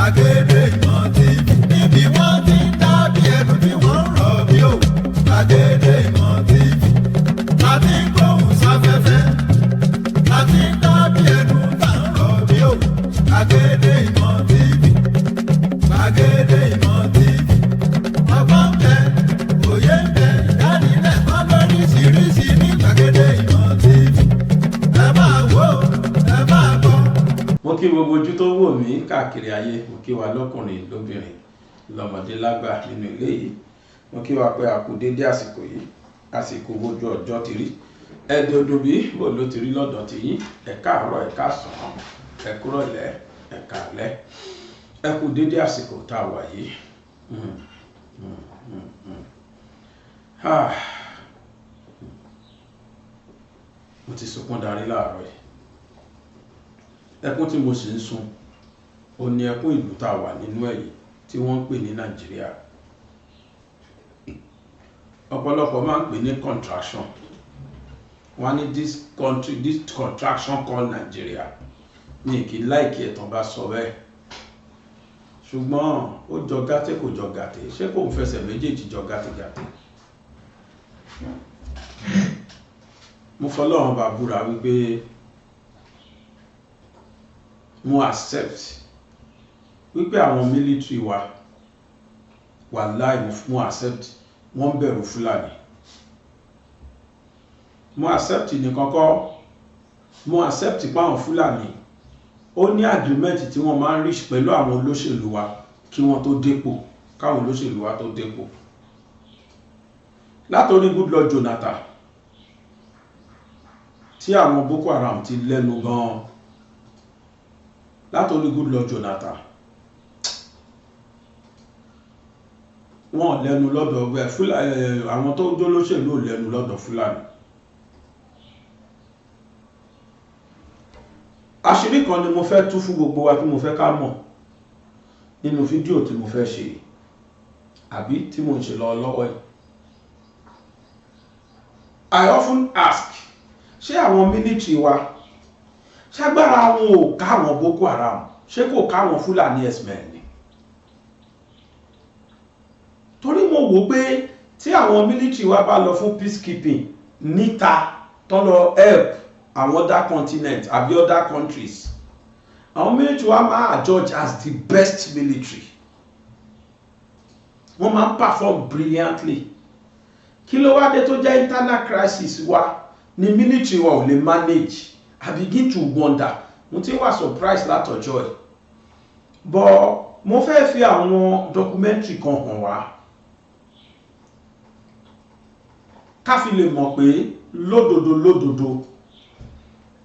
Gbàgede Ìmọ̀ TV níbi wọ́n ti ń dábìí ẹ̀dùn tí wọ́n ń rọ̀ bí òwú. Gbàgede Ìmọ̀ TV láti ń gbóhùn sáfẹ́fẹ́ láti ń dábìí ẹ̀dùn tá ń rọ̀ bí òwú. Gbàgede Ìmọ̀ TV, Gbàgede Ìmọ̀ TV, ọgbọ́n ń bẹ, òye ń bẹ, ìdánilẹ́kọ̀ọ́ lóríṣiríṣi ní Gbàgede Ìmọ̀ TV. Ẹ máa wò ó, ẹ máa gbọ́. Mo kí gbogbo ojú tó wò mí káàkiri ayé, mo kí wa lọ́kùnrin lóbìnrin lọ́mọdé lágbà nínú ilé yìí. Mo kí wa pé a kú dédé àsìkò yìí, àsìkò ojú ọjọ́ ti rí. Ẹ̀dẹ̀ odò bí bò ló ti rí lọ́dọ̀ ti yín, ẹ káàárọ̀, ẹ káàsán, ẹ kúrọ̀lẹ́, ẹ káalẹ́. Ẹ kú dédé àsìkò tá a wà yìí. Mo ti sunkún darí láàárọ̀ yìí. Ẹkún tí mo sì ń sun ó ní ẹkún ìlú tá a wà nínú èyí tí wọ́n ń pè ní Nàìjíríà. Ọ̀pọ̀lọpọ̀ máa ń pè ní contraction. Wọ́n ní this country, this contraction called Nigeria. Mi kì í láìkí ẹ̀tàn bá sọ bẹ́ẹ̀. Ṣùgbọ́n ó jọ gàtè kò jọ gàtè. Ṣé kò ń fẹsẹ̀ méjèèjì jọ gàtè? Mo fọlọ́run bá búra wípé mo accept wípé àwọn military wa wàláì mo accept wọ́n bẹ̀rù Fúlàní. Mo accept nìkan kọ́, mo accept pé àwọn Fúlàní ó ní agreement tí wọ́n máa ń reach pẹ̀lú àwọn olóṣèlú wa kí wọ́n tó dépò, káwọn olóṣèlú wa tó dépò. Látòrí Goodluck Jonathan tí àwọn Boko Haram ti lẹ́nu gan-an, látòrí Goodluck Jonathan wọ́n lẹ́nu lọ́dọ̀ Fúlàní, àwọn tó jólóṣèlú lẹ́nu lọ́dọ̀ Fúlàní. Àṣírí kan ni mo fẹ́ tú fún gbogbo wa tí mo fẹ́ ká mọ̀ nínú fídíò tí mo fẹ́ ṣe àbí tí mo ń ṣe lọ́wọ́ yìí. I often ask, ṣé àwọn military wa ṣágbára wọn ò ká àwọn Boko Haram, ṣé kò ká àwọn Fúlàní herdsmen ni? Torí mo wò pé tí àwọn military wa bá lọ fún peacekeeping níta tó lọ help àwọn other continent àbí other countries, àwọn military wa máa judge as the best military. Wọ́n máa ń perform brilliantly. Kí ló wá dé tó jẹ́ internal crisis wa ni military wa ò lè manage? I begin to wonder. Mo ti wà surprised látọjọ́ ẹ̀. But mo fẹ́ fi àwọn documentary kan hàn wá ká fi lè mọ̀ pé lódodo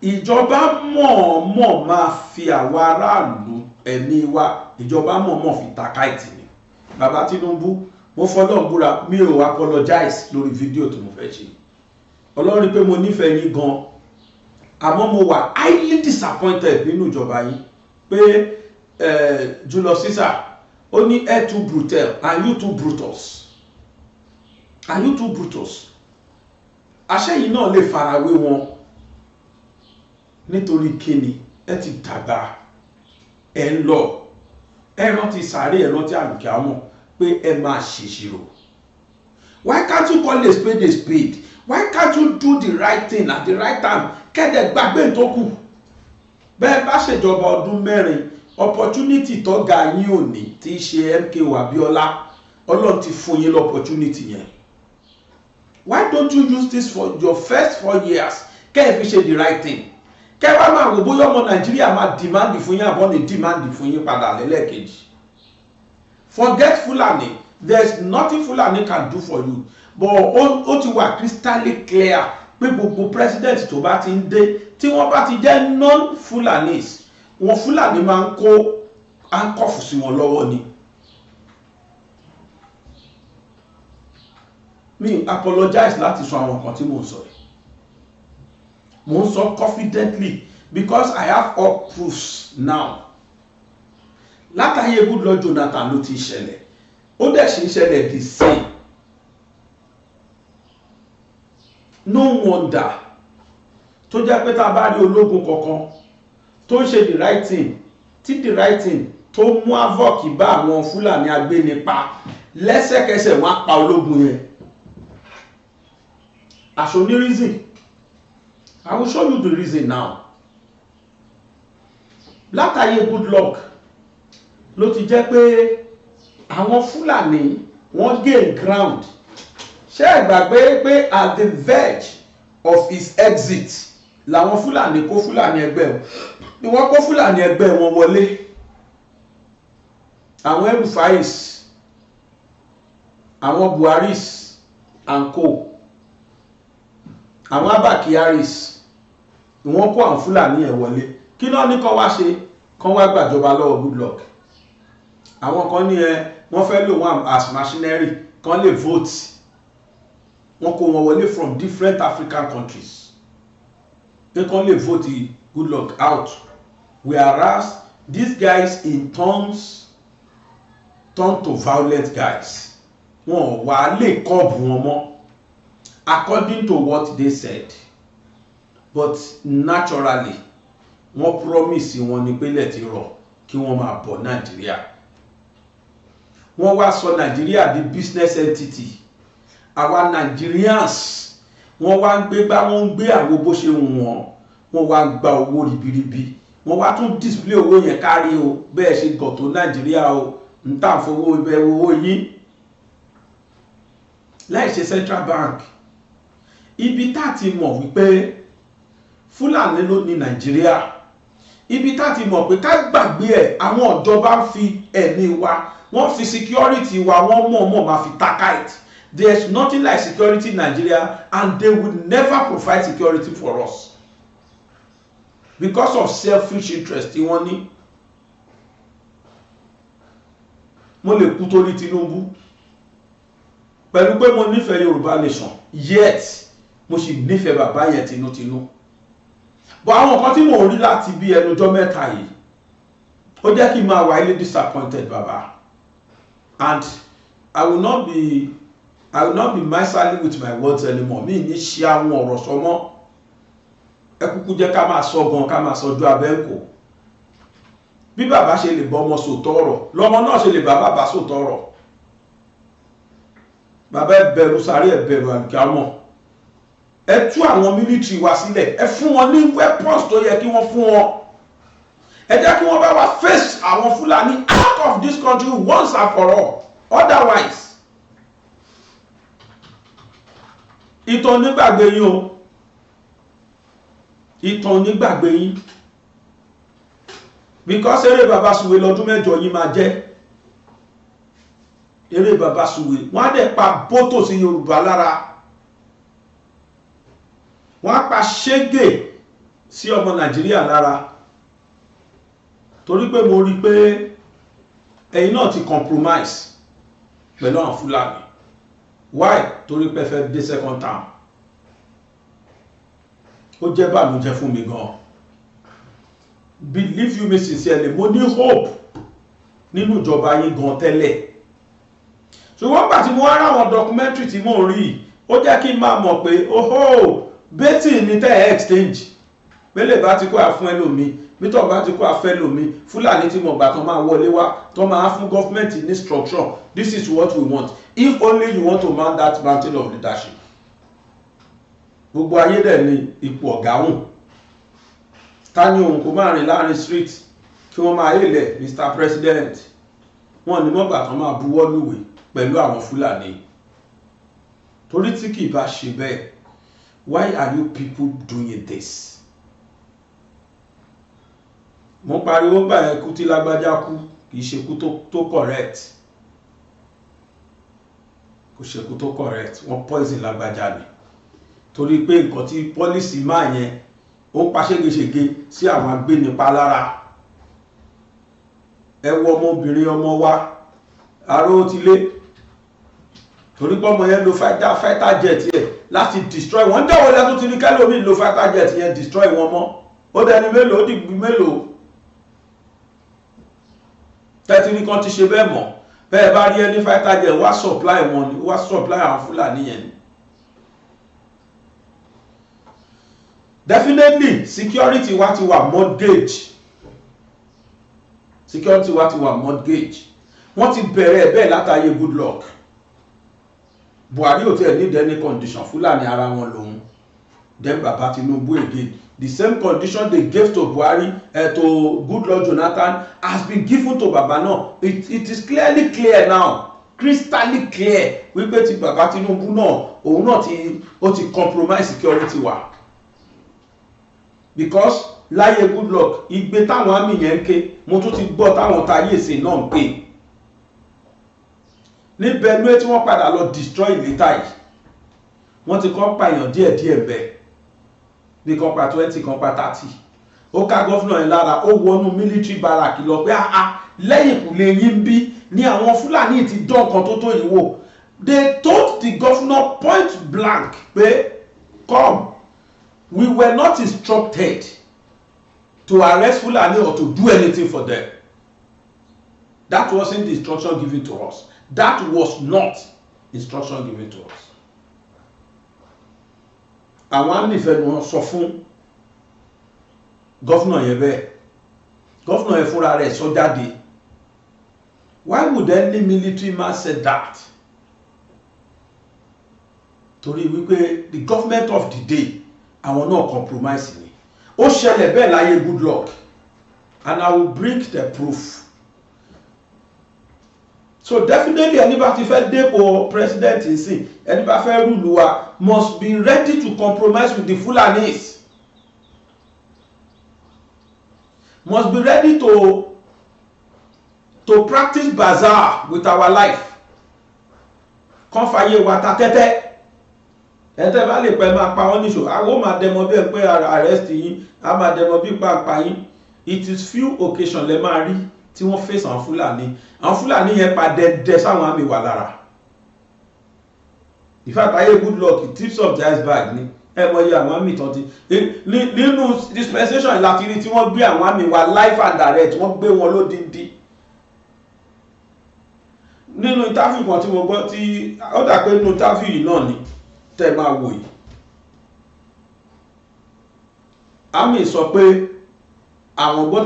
ìjọba mọ̀ọ́mọ̀ máa fi àwa aráàlú ẹ̀mí wa, ìjọba mọ̀ọ́mọ̀ fi takáìtì ni. Bàbá Tinunbu, mo fọlọ́run búra, mi ò apologize lórí fídíò tí mo fẹ́ ṣe. Ọlọ́run pé mo nífẹ̀ẹ́ yín gan, àmọ́ mo wà highly disappointed nínú ìjọba yín pé Julius Caesar ó ní air too brutal and you too brutus, and you too brutus. Àṣẹ́yìn náà lè farawé wọn nítorí kíni ẹ ti dàgbà, ẹ ń lọ, ẹ rántí sàárè, ẹ rántí àlùkí àwọn pé ẹ máa ṣèṣirò. Why can't you call a spade a spade? Why can't you do the right thing at the right time? Kẹ́dẹ̀ gbàgbé tó kù. Bẹ́ẹ̀ bá ṣèjọba ọdún mẹ́rin, opportunity tó ga yín ò ní tí í ṣe MKO Abíọ́lá, Ọlọ́run ti fún yín l'opportunity yẹn. Why don't you use this for your first 4 years? Kẹ́ ẹ fi ṣe the right thing. Kẹ́ wá máa wò bóyá ọmọ Nàìjíríà máa demand fún yín àbọ̀ ní demand fún yín padà lẹ́lẹ́kejì. Forget Fulani. There's nothing Fulani can do for you. But ó ti wà crystal clear pé gbogbo president tó bá ti ń dé tí wọ́n bá ti jẹ́ non-Fulanis, wọn Fulani máa ń kó handcuff sí wọn lọ́wọ́ ni. Mi apologize láti sọ àwọn nǹkan tí mo ń sọ yìí. Mo ń sọ confidently because I have all proofs now. Látàyè Goodluck Jonathan ló ti ṣẹlẹ̀, ó dẹ̀ ṣe ń ṣẹlẹ̀ the same. No wonder tó jẹ́ pé tá bá rí ológun kankan tó ń ṣe the right thing, tí the right thing tó mú havoc bá àwọn Fúlàní agbénipa lẹ́sẹ̀kẹsẹ̀ wọ́n á pa ológun yẹn. Aṣọ ní reason. I will show you the reason now. Látàyè Goodluck ló ti jẹ́ pé àwọn Fúlàní wọ́n gain ground. Ṣé ẹ gbàgbé pé at the verge of his exit làwọn Fúlàní kó Fúlàní ẹgbẹ́ wọn ni wọ́n kó Fúlàní ẹgbẹ́ wọn wọlé. Àwọn El-Rufais, àwọn Buharis and co, àwọn Abba Kyaris ni wọ́n kó àwọn Fúlàní ẹ̀ wọlé. Kí náà ní kán wá ṣe? Kán wá gbàjọba lọ́wọ́ Goodluck. Àwọn kan ní wọ́n fẹ́ lò wọ́n as machinery kán lè vote. Wọ́n kó wọn wọlé from different African countries. They kán lè vote Goodluck out. Whereas these guys in turn to violent guys. Wọ́n wá lè kọ́ọ̀bù wọn mọ́ according to what they said. But naturally wọ́n promise wọn ní pé lẹ́tí rọ̀ kí wọ́n máa bọ̀ Nàìjíríà. Wọ́n wá sọ Nàìjíríà di business entity. Àwa Nigerians wọ́n wá ń gbé bá wọ́n ń gbé àwo bó ṣe wọ́n wá gba owó ribiribi. Wọ́n wá tún display owó yẹn kárí o bẹ́ẹ̀ ṣe gọ̀ tó Nàìjíríà o ń tà fowó ibẹ̀ owó yín láì ṣe central bank. Ibi tá ti mọ̀ wípé Fúlàní ló ní Nàìjíríà, ibi tá ti mọ̀ pé ká gbàgbé ẹ̀ àwọn ìjọba ń fi ẹ̀mí wa, wọ́n fi security wa, wọ́n mọ̀ máa fi takite. There's nothing like security in Nigeria, and they will never provide security for us because of selfish interest tí wọ́n ní. Mo lè kú torí Tinunbu pẹ̀lú pé mo nífẹ̀ẹ́ Yorùbá nation, yet mo sì nífẹ̀ẹ́ bàbá yẹn tinútinú. But àwọn kan tí mo rí láti bí ẹnujọ́ mẹ́ta yìí ó jẹ́ kí n máa wà ilé disappointed bàbá. And I will not be miserly with my words anymore. Mi ní ṣe àwọn ọ̀rọ̀ sọ mọ́. Ẹ kúkú jẹ́ ká máa sọ gan, ká máa sọ ju abẹ́ǹkò. Bí bàbá ṣe lè bọ́ ọmọ sòótọ́ ọ̀rọ̀ lọ́mọ náà ṣe lè bá bàbá sòótọ́ ọ̀rọ̀. Bàbá ẹ bẹ̀rù sáré, ẹ bẹ̀rù àlùkìámọ̀. Ẹ tú àwọn military wa sílẹ̀, ẹ fún wọn ní weapons tó yẹ kí wọ́n fún wọn. Ẹ jẹ́ kí wọ́n bá wa face àwọn Fúlàní out of this country once and for all. Otherwise ìtàn onígbàgbé yín o, ìtàn onígbàgbé yín, because eré bàbá Suwe lọ́dún mẹ́jọ yín máa jẹ́ eré bàbá Suwe. Wọ́n á dẹ̀ pa bótò sí Yorùbá lára, wọ́n á pa ṣégè sí ọmọ Nàìjíríà lára, torí pé mo rí pé ẹ̀yin náà ti compromise pẹ̀lú àwọn Fúlàní. Why? Torí pé fẹ́ dé second term. Ó jẹ́ bànújẹ́ fún mi gan. Believe you me sincerely, mo ní hope nínú ìjọba yín gan tẹ́lẹ̀. Ṣùgbọ́n gbà tí mo wá ráwọn documentary tí mo rí, ó jẹ́ kí n máa mọ̀ pé oho betting ní tẹ́ exchange. Bẹ́lẹ̀ bá ti kó àfún ẹlòmí, bítọ̀ bá ti kó àfẹ́ lòmí, Fúlàní tí mo gbà tán máa wọlé wá, tán máa fún government ní instruction. This is what we want. If only you want to mount that mantle of leadership. Gbogbo ayé dẹ̀ ní ipò ọ̀gá hùn. Ta ni òun kò máa rìn láàrin street kí wọ́n máa yẹ̀lẹ̀ Mr. President. Wọ́n ní mọ́gbà tán máa buwọ́ lúwèé pẹ̀lú àwọn Fúlàní. Torí tí kì í bá ṣe bẹ́ẹ̀, why are you people doing this? Mo pariwo gbà ẹ kú tí lágbájá kú, kì í ṣe kú tó correct. Kò ṣe kú tó correct, wọ́n poison lágbájá ni. Torí pé nǹkan tí policy máa yẹn ó pa ṣégeṣége sí àwọn agbénipa lára. Ẹ wo ọmọbìnrin ọmọ wa aró ti lé, torí pé ọmọ yẹn lo fighter jet yẹn láti destroy wọn. Jẹ́wọ́ lẹ́tún ti ní kẹ́lómi lo fighter jet yẹn destroy wọn mọ́. Ó dẹni mélòó, ó dìgbì mélòó tẹ́tí ní kan ti ṣe bẹ́ẹ̀ mọ́. Bẹ́ẹ̀ bá rí ẹni fighter jet wá supply wọn ni, wá supply àwọn Fúlàní yẹn ni. Definitely security wa ti wà mortgage. security wa ti wà mortgage wọ́n ti bẹ̀rẹ̀ bẹ́ẹ̀ látàyè Goodluck. Buhari ò tiẹ̀ need any condition, Fúlàní ara wọn lòun. Then Baba Tinunbu again, the same condition they gave to Buhari to Goodluck Jonathan has been given to Baba now. It is clearly clear now, crystal clear wípé ti Baba Tinunbu náà òun náà ti compromise security wa, because láyé Goodluck igbe táwọn àmì yẹn ń ké mo tún ti gbọ́ táwọn táyé ìsìn náà ń pè ní Benue tí wọ́n padà lọ destroy ìlétà yìí. Wọ́n ti kọ́ pààyàn díẹ̀díẹ̀ bẹ́ẹ̀ bí kan pa 20 kan pa 30. Ó ká gọ́fúnà yẹn lára, ó wọnú military barrack lọ pé lẹ́yìn kùlé yín bí ní àwọn Fúlàní ti dán kan tó yìí wò. They told the governor point blank pé come, we were not instructed to arrest Fulani or to do anything for them. That wasn't the instruction given to us. That was not instruction given to us. Àwọn àmìfẹ́ ni wọ́n sọ fún gọ́fúnà yẹn bẹ́ẹ̀. Gọ́fúnà yẹn fúnra rẹ̀ sọ jáde. Why would any military man say that? Torí wípé the government of the day àwọn náà compromise ni. Ó ṣẹlẹ̀ bẹ́ẹ̀ láyé Goodluck, and I will bring the proof. So definitely ẹni bá ti fẹ́ dépò president nsìn, ẹni bá fẹ́ rúlu wa must be ready to compromise with the Fulanis. Must be ready to practice bazaar with our life. Kàn fàyè wa ta tẹ́tẹ́. Ẹ̀tẹ́ bá lè pẹ́ máa pa wọ́n níṣò, àwọn máa dẹmọ bí ẹ pé arrest yín, a máa dẹmọ bí pàápàá yín. It is few occasions lẹ máa rí tí wọ́n face àwọn Fúlàní. Àwọn Fúlàní yẹn pa dẹ́dẹ́ sáwọn àmì wà lára. In fact, ayé Goodluck tips of the iceberg ni. Ẹ mọ iye àwọn àmì tán ti. Nínú dispensation láti rí tí wọ́n gbé àwọn àmì wa live and direct, wọ́n gbé wọn lódindi. Nínú interview kan tí mo gbọ́ tí ó dà pé nínú interview yìí náà ni tẹ́ máa wò yìí. Àmì sọ pé àwọn gbọ́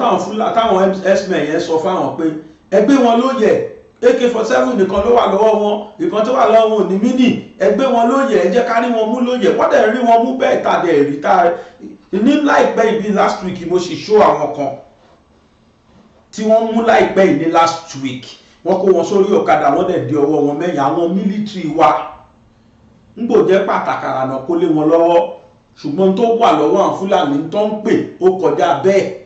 táwọn x-men yẹn sọ fáwọn pé ẹgbẹ́ wọn ló yẹ AK-47 nìkan ló wà lọ́wọ́ wọn, ìkan tó wà lọ́wọ́ wọn ní mini, ẹgbẹ́ wọn ló yẹ, ẹ jẹ́ ká rí wọn mú ló yẹ. Wọ́n dẹ̀ rí wọn mú bẹ́ẹ̀ tàdé rí tá ní láìpẹ́ ìbí last week mo sì show àwọn kan tí wọ́n mú láìpẹ́ ìní last week. Wọ́n kó wọn sórí ọ̀kadà, wọ́n dẹ̀ di ọwọ́ wọn mẹ́yìn. Àwọn military wa ń gbò jẹ́ pàtàkàrà náà kó lé wọn lọ́wọ́, ṣùgbọ́n tó wà lọ́wọ́ àwọn Fúlàní tó ń pè ó kọjá bẹ́ẹ̀.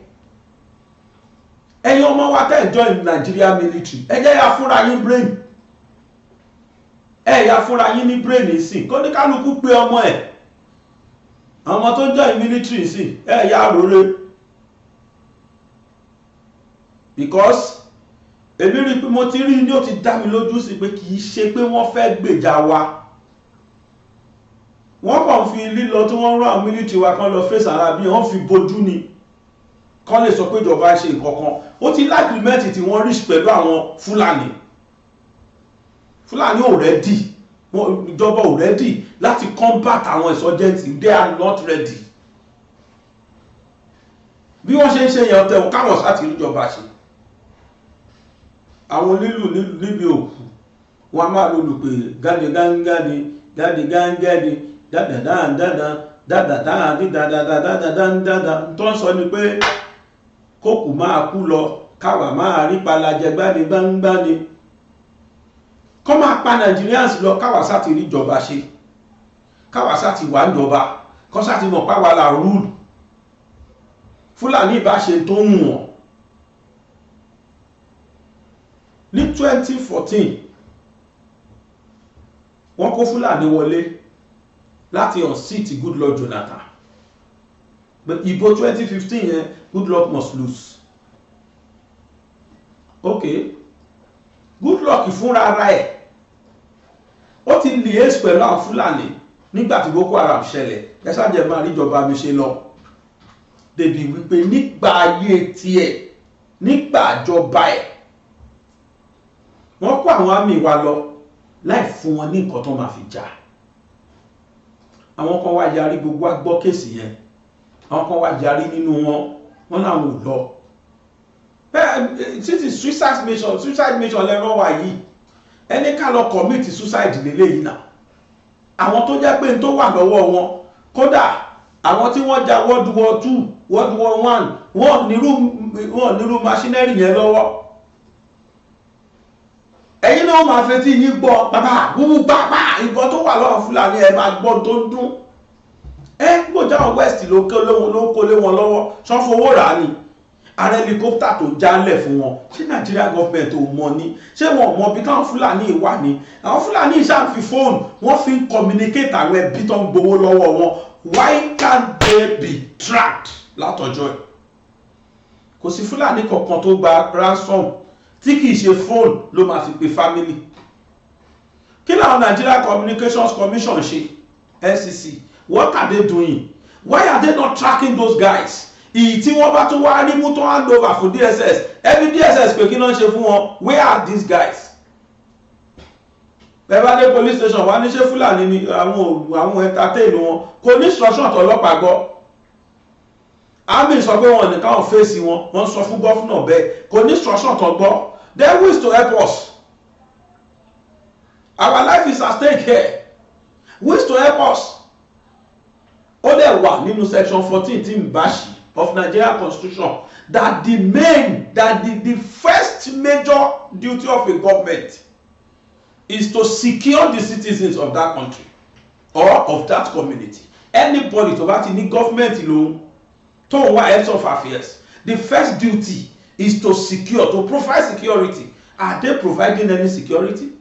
Ẹ̀yin ọmọ wa tẹ́ join Nigeria military, ẹ jẹ́ ya fúnra yín brain, ẹ ya fúnra yín ní brain sí kó ní kálukú pé ọmọ ẹ̀. Àwọn tó join military sí ẹ ya rore, because èmi rí pé mo ti rí ní ó ti dá mi lójú sí pé kì í ṣe pé wọ́n fẹ́ gbèjà wa. Wọ́n kàn fi lílọ tí wọ́n rán àwọn military wa kan lọ face ara bí wọ́n fi bojú ni kán lè sọ pé ìjọba ṣe nǹkankan. Ó ti lágbìmẹ́ntì tí wọ́n reach pẹ̀lú àwọn Fúlàní. Fúlàní ò ready, ìjọba ò ready láti combat àwọn insurgents. They are not ready. Bí wọ́n ṣe ń ṣe yẹn ọ̀tẹ̀ káwọn sáti ìjọba ṣe. Àwọn lílù níbi òkú wọn máa lólùpè gáde gángádì gáde gángádì dáadáa tó ń sọ ni pé kókù máa kú lọ káwà máa rí palajẹ gbánigbánigbáni. Kọ́ máa pa Nigerians lọ káwà sáti rí ìjọba ṣe, káwà sáti wà níjọba, kọ́ sáti mọ̀ páwà là rúùlù. Fúlàní bá ṣe tó ń wọ̀n. Ní 2014 wọ́n kó Fúlàní wọlé láti unseat Goodluck Jonathan, but ìbò 2015 yẹn Goodluck must lose. Okay, Goodluck fúnra ara ẹ̀ ó ti liaise pẹ̀lú àwọn Fúlàní nígbàtí Boko Haram ṣẹlẹ̀. Ẹ ṣáàjẹ́ máa rí ìjọba mi ṣe lọ débi wípé nígbà ayé tiẹ̀, nígbà àjọba ẹ̀, wọ́n kó àwọn àmì wa lọ láì fún wọn ní nǹkan tó máa fi jà. Àwọn kan wá yarí, gbogbo agbọ́ kéèsì yẹn, àwọn kan wá yarí nínú wọn láwọn ò lọ. títí suicide mission lẹ́rọ wà yìí ẹni ká lọ commit suicide lélẹ́yìí náà àwọn tó jẹ́ pé n tó wà lọ́wọ́ wọn kódà àwọn tí wọ́n jà World War II World War I wọ́n nírú machinery yẹn lọ́wọ́ ẹ̀yin náà máa fẹ́ tí yín gbọ́ bàbá gbogbo pápá ìbọn tó wà lọ́wọ́ Fúlàní ẹ̀ máa gbọ́ tó ń dún gbòjá àwọn West ló kó lé wọn lọ́wọ́ sọ fowó rà á ni ààrẹ helicopter tó jálẹ̀ fún wọn ṣé Nigeria government ò mọ̀ ní ṣé wọn mọ̀ bí káwọn Fúlàní wà ní àwọn Fúlàní ṣáà fi fóònù wọ́n fi ń communicate àwọn ẹbí tó ń gbowó lọ́wọ́ wọn why can't they be tracked látọjọ́ ẹ̀ kò sí Fúlàní kankan tó gba ransom tí kìí ṣe fóònù ló máa fi pe family kí làwọn Nigeria Communications Commission ṣe NCC what are they doing why are they not tracking those guys ìyí tí wọ́n bá tún wá ní mú tó hand over fún DSS every DSS pé kí náà ṣe fún wọn where are these guys bẹ́ẹ̀ dé police station wá ní ṣé Fúlàní ni àwọn entertain wọn kò ní instruction tọlọ́pàá gbọ́ army sọ pé wọn nìkan fèsì wọn wọ́n sọ fún gọ́fúnà bẹ́ẹ̀ kò ní instruction tó gbọ́ they wish to help us our life is at stake here wish to help us ó dẹ̀ wà nínú section 14 tí ń bá ṣì of Nigeria Constitution that the first major duty of a government is to secure the citizens of that country or of that community anybody tó bá ti ní government lòun tó ń wá heads of affairs the first duty is to secure to provide security are they providing any security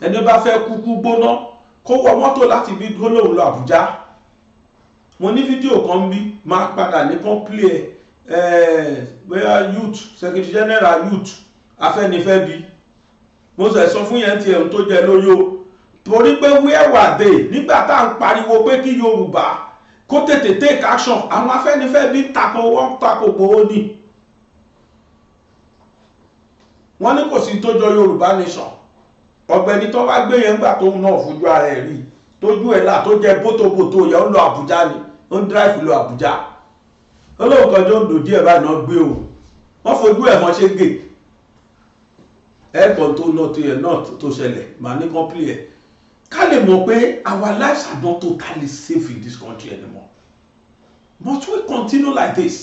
ẹni bá fẹ́ kúkú gbóná kó wọ mọ́tò láti bí gbólóhùn lọ Àbújá mo ní fídíò kan bí máa padà ní kan play bóyá youth secretary general youth Afẹ́nifẹ́bi mo sọ fún yẹn tí ẹ̀hún tó jẹ lórí o torí pé where were they nígbà tá à ń pariwo pé kí Yorùbá kó tètè take action àwọn Afẹ́nifẹ́bi wọ́n tako Ìgbòho ní wọ́n ní kò sí tó jọ Yorùbá nation ọ̀gbẹ́ni tó bá gbé yẹn gbà tóun náà fojú ara ẹ̀ rí tójú ẹ̀ là tó jẹ bótóbótó yẹn ó lọ Àbújá ni ó ń drive lọ Àbújá olóòkan jọ ń dò díẹ̀ báyìí náà gbé o wọ́n fojú ẹ̀ mọ́ ṣe gè ẹ̀kọ́ tó náà tó yẹ náà tó ṣẹlẹ̀ màá ní kọ́ńpìlì ẹ̀ ká lè mọ̀ pé our lives are not totally safe in this country anymore must we continue like this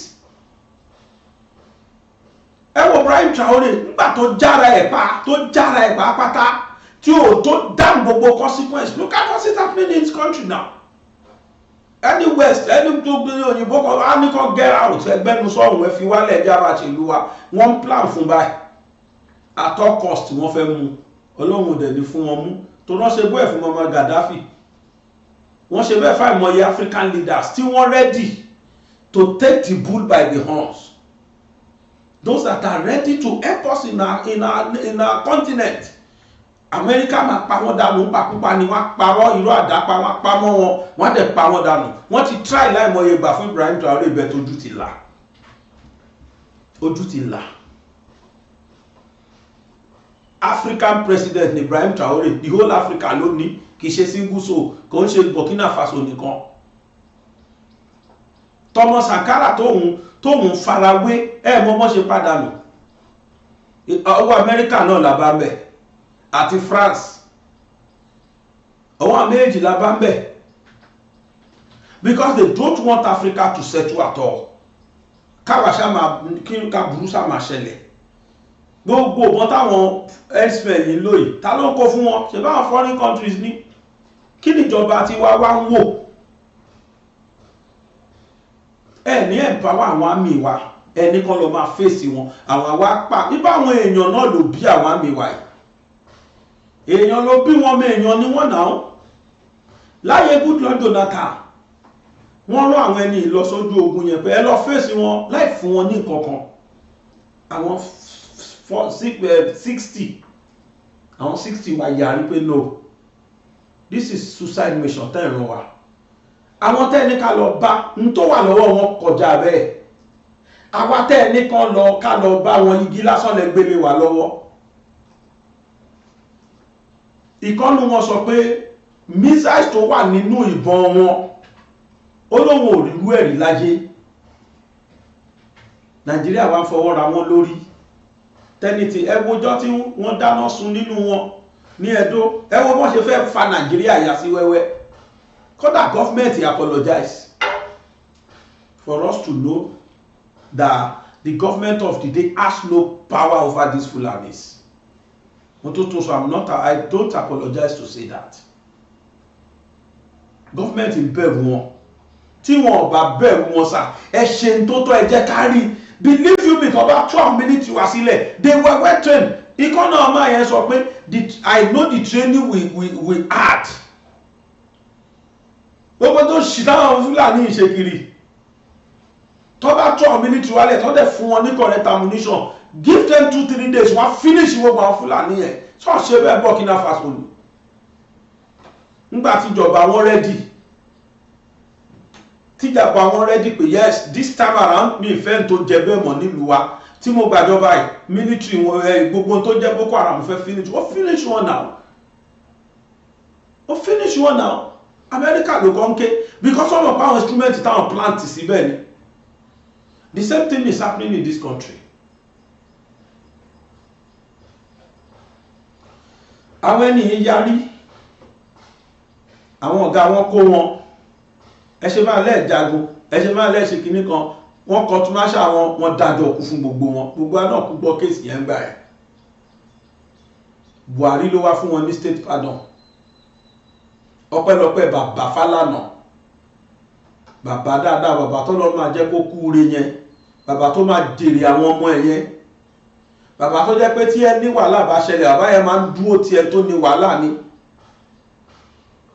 ẹ wo Ibrahim Traore nígbà tó jára ẹ̀ pa pátá tí o tó dáhùn gbogbo consequence look at what's happening in this country now any west any tó gbé òyìnbó kan á ní kan get out ẹgbẹ́nu sọ̀rùn ẹ fi wálẹ̀ ẹjẹ́ àbàtì ìlú wa wọ́n plan fún báyìí at all cost wọ́n fẹ́ mú ọlọ́run dẹ̀ ní fún wọn mú tó rán ṣe bẹ́ẹ̀ fún ọmọ Gaddafi wọ́n ṣe bẹ́ẹ̀ fáìmọye African leaders tí wọ́n ready to take the bull by the horns those that are ready to help us in our continent America máa pa wọ́n dànù pàkúpa ni wọ́n parọ́ irọ́ àdápa wọ́n pa mọ́ wọn wọ́n dẹ̀ pa wọ́n dànù wọ́n ti try láìmọye gbà fún Ibrahim Traore ibẹ̀ tójú ti là African president ni Ibrahim Traore the whole Africa ló ní kì í ṣe single soul kò ń ṣe Burkina Faso nìkan Thomas Sankara tóun farawé mọ́ ṣe padà nù ọwọ́ America náà làbá mẹ́ àti France ọwọ́ méjì làbá mẹ́ because they don't want Africa to settle at all káwàṣá máa kí ká burú sá máa ṣẹlẹ̀ gbogbo ọ̀bọ̀n táwọn x-men yìí lóyìí ta ló ń kó fún wọn ṣe báwọn foreign countries ní kí níjọba tí wá ń wò ní empower àwọn àmì wa ẹni kan lọ máa fèsì wọn àwọn àwa pa nípa àwọn èèyàn náà ló bí àwọn àmì wa yìí èèyàn ló bí wọn èèyàn ni wọ́n náà láyé Goodluck Jonathan wọ́n rán àwọn ẹni lọ sójú ogun yẹn pé ẹ lọ fèsì wọn láì fún wọn ní nǹkan kan àwọn 60 àwọn 60 wà yàrí pé no this is suicide mission tẹ́ẹ̀ràn wa àwọn tẹ́ẹ̀ní ká lọ bá ń tó wà lọ́wọ́ wọn kọjá bẹ́ẹ̀ àwa tẹ́ẹ̀ní kan lọ ká lọ bá wọn igi lásán lẹ gbélé wà lọ́wọ́ ìkọ́nù wọn sọ pé missiles tó wà nínú ìbọn wọn ó lóun ò rí irú ẹ̀rí láyé Nàìjíríà wá fọwọ́ ra wọn lórí tẹ́nìtì ẹ wojọ́ tí wọ́n dáná sun nínú wọn ní Ẹdó, ẹ wo bọ́n ṣe fẹ́ fa Nàìjíríà yà sí wẹ́wẹ́. Kódà gọ́fìmẹ̀ntì apologize for us to know that the government of the day has no power over these Fulanis. So I don't apologize to say that. Government ń bẹ̀rù wọn. Tí wọn ò bá bẹ̀rù wọn sà, ẹ ṣe ń tó tọ́ ẹ jẹ́ ká rí. Believe you me, tó bá 12 minutes wá sílẹ̀, they were well trained. Ikọ́ náà máa yẹn sọ pé I know the training we had. Gbogbo tó ṣì táwọn Fúlàní ìṣèkiri. Tó bá 12 minutes wálẹ̀, tó dẹ̀ fún wọn ní correct ammunition. Give them 2-3 days, wọ́n finish gbogbo àwọn Fúlàní yẹn. So ṣe bẹ́ẹ̀ Burkina Faso ni. Nígbà tí ìjọba wọn ready. Tíjàpá wọn ready pé yes, this time around mi ìfẹ́ tó jẹ bẹ́ẹ̀ mọ̀ nílùú wa. Tí mo gbàjọba yìí, military wọn gbogbo tó jẹ́ Boko Haram fẹ́ finish. Wọ́n finish wọn now. Wọ́n finish wọn now. America ló kọ́ ń ké because some of our instruments táwọn plant síbẹ̀ ni. The same thing is happening in this country. Àwọn ènìyàn yarí, àwọn ọ̀gá wọn kó wọn, ẹ ṣe máa lẹ́ẹ̀jagun, ẹ ṣe máa lẹ́ẹ̀ṣe kìíní kan, wọ́n kọ tún máṣá wọn dájọ́ kú fún gbogbo wọn, gbogbo náà kú gbọ́ kéèsì yẹn gbà ẹ̀. Buhari ló wá fún wọn ní state pardon. Ọpẹ́lọpẹ́ bàbá Fálànà, bàbá dáadáa, bàbá tó lọ máa jẹ́ kó kúure yẹn, bàbá tó máa jèrè àwọn ọmọ ẹ̀ yẹn, bàbá tó jẹ́ pé tí ẹ ní wàhálà bá ṣẹlẹ̀, bàbá yẹn máa ń dúró tí ẹ tó ní wàhálà ni.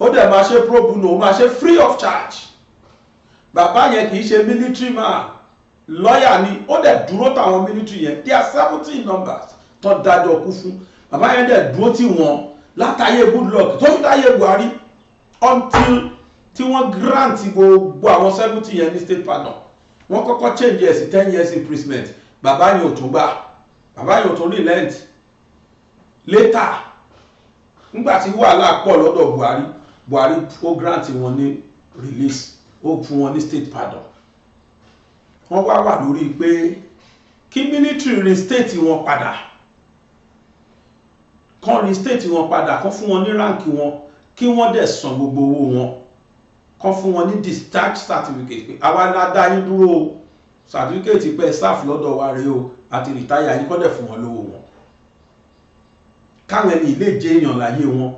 Ó dẹ̀ máa ṣe pro bono, ó máa ṣe free of charge. Bàbá yẹn kì í ṣe military man, lawyer ni, ó dẹ̀ dúró táwọn military yẹn, they are 17 numbers tó dájọ́ kú fún. Bàbá yẹn dẹ̀ dúró tí wọn látàyè Goodluck tó fi dáyé Buhari until tí wọ́n grant gbogbo àwọn 70 yẹn ní state pardon. Wọ́n kọ́kọ́ change ẹ̀ sí 10 years imprisonment. Bàbá yẹn ò tún gbà, bàbá yẹn ò tún relent. Later nígbà tí wàhálà pọ̀ lọ́dọ̀ Buhari ó grant wọn ní release, ó fún wọn ní state pardon. Wọ́n wá lórí pé kí military reinstate wọn padà, kán reinstate wọn padà, kán fún wọn ní rank wọn, kí wọ́n dẹ̀ san gbogbo owó wọn, kán fún wọn ní discharge certificate pé àwa la dá yín dúró o, certificate pé staff lọ́dọ̀ wa rèé o àti retire yín, kán dẹ̀ fún wọn lówó wọn. Káwọn ẹni ilé jẹ́ èèyàn láyé wọn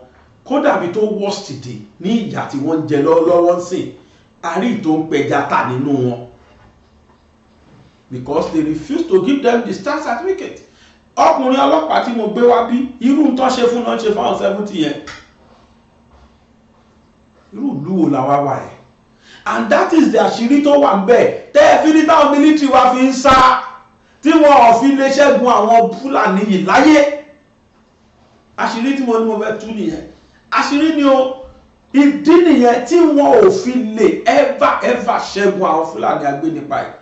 kó dàbí tó worst dé ní ìyà tí wọ́n ń jẹ lọ́wọ́ ń sìn, àrí tó ń pẹja tà nínú wọn because they refuse to give them the discharge certificate. Ọkùnrin ọlọ́pàá tí mo gbé wá bí irú tó ṣe fún náà ṣe fáwọn 70 yẹn. Irú ìlú wo la wá wà ẹ̀? And that is the àṣírí tó wà ń bẹ̀ tẹ́ fi ní táwọn military wa fi ń sá tí wọn ò fi lè ṣẹ́gun àwọn Fúlàní yìí láyé. Àṣírí tí mo ní mo fẹ́ tú nìyẹn. Àṣírí ni o, ìdí nìyẹn tí wọn ò fi lè ever ṣẹ́gun àwọn Fúlàní agbénipa yìí.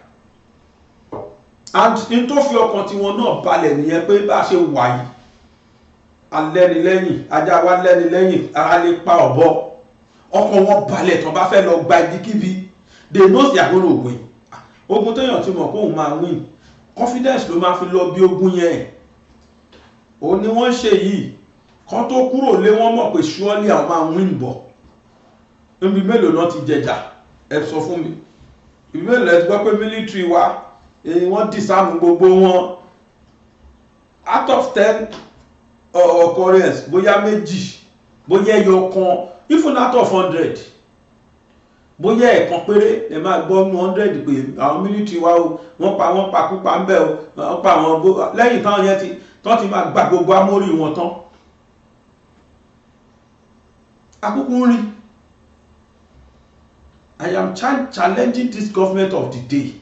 And in tó fi ọkàn tí wọn náà balẹ̀ nìyẹn pé bá ṣe wà yìí, alẹ́ni lẹ́yìn, ajá wa lẹ́ni lẹ́yìn, ara lè pa ọ̀bọ. Ọkàn wọn balẹ̀ tán bá fẹ́ lọ gba ibikíbi, they know they are going to win. Ogun téèyàn ti mọ̀ kóun máa win, confidence ló máa fi lọ bí ogun yẹn. Ó ní wọ́n ṣe yìí, kan tó kúrò lé wọ́n mọ̀ pé surely àwọn máa win bọ̀. Ibi mélòó náà ti jẹjà, ẹ sọ fún mi. Ibi mélòó ẹ ti gbọ́ pé military wa, wọ́n disarm gbogbo wọn. Out of 10 occurrence, bóyá méjì, bóyá ẹyọ kan, even out of 100, bóyá ẹ̀kan péré ẹ máa gbọ́ 100 pé àwọn military wa o, wọ́n pa kúpa ń bẹ̀ o, wọ́n pa àwọn lẹ́yìn táwọn yẹn ti máa gba gbogbo amórí wọn tán. Akúkú rí. I am challenging this government of the day.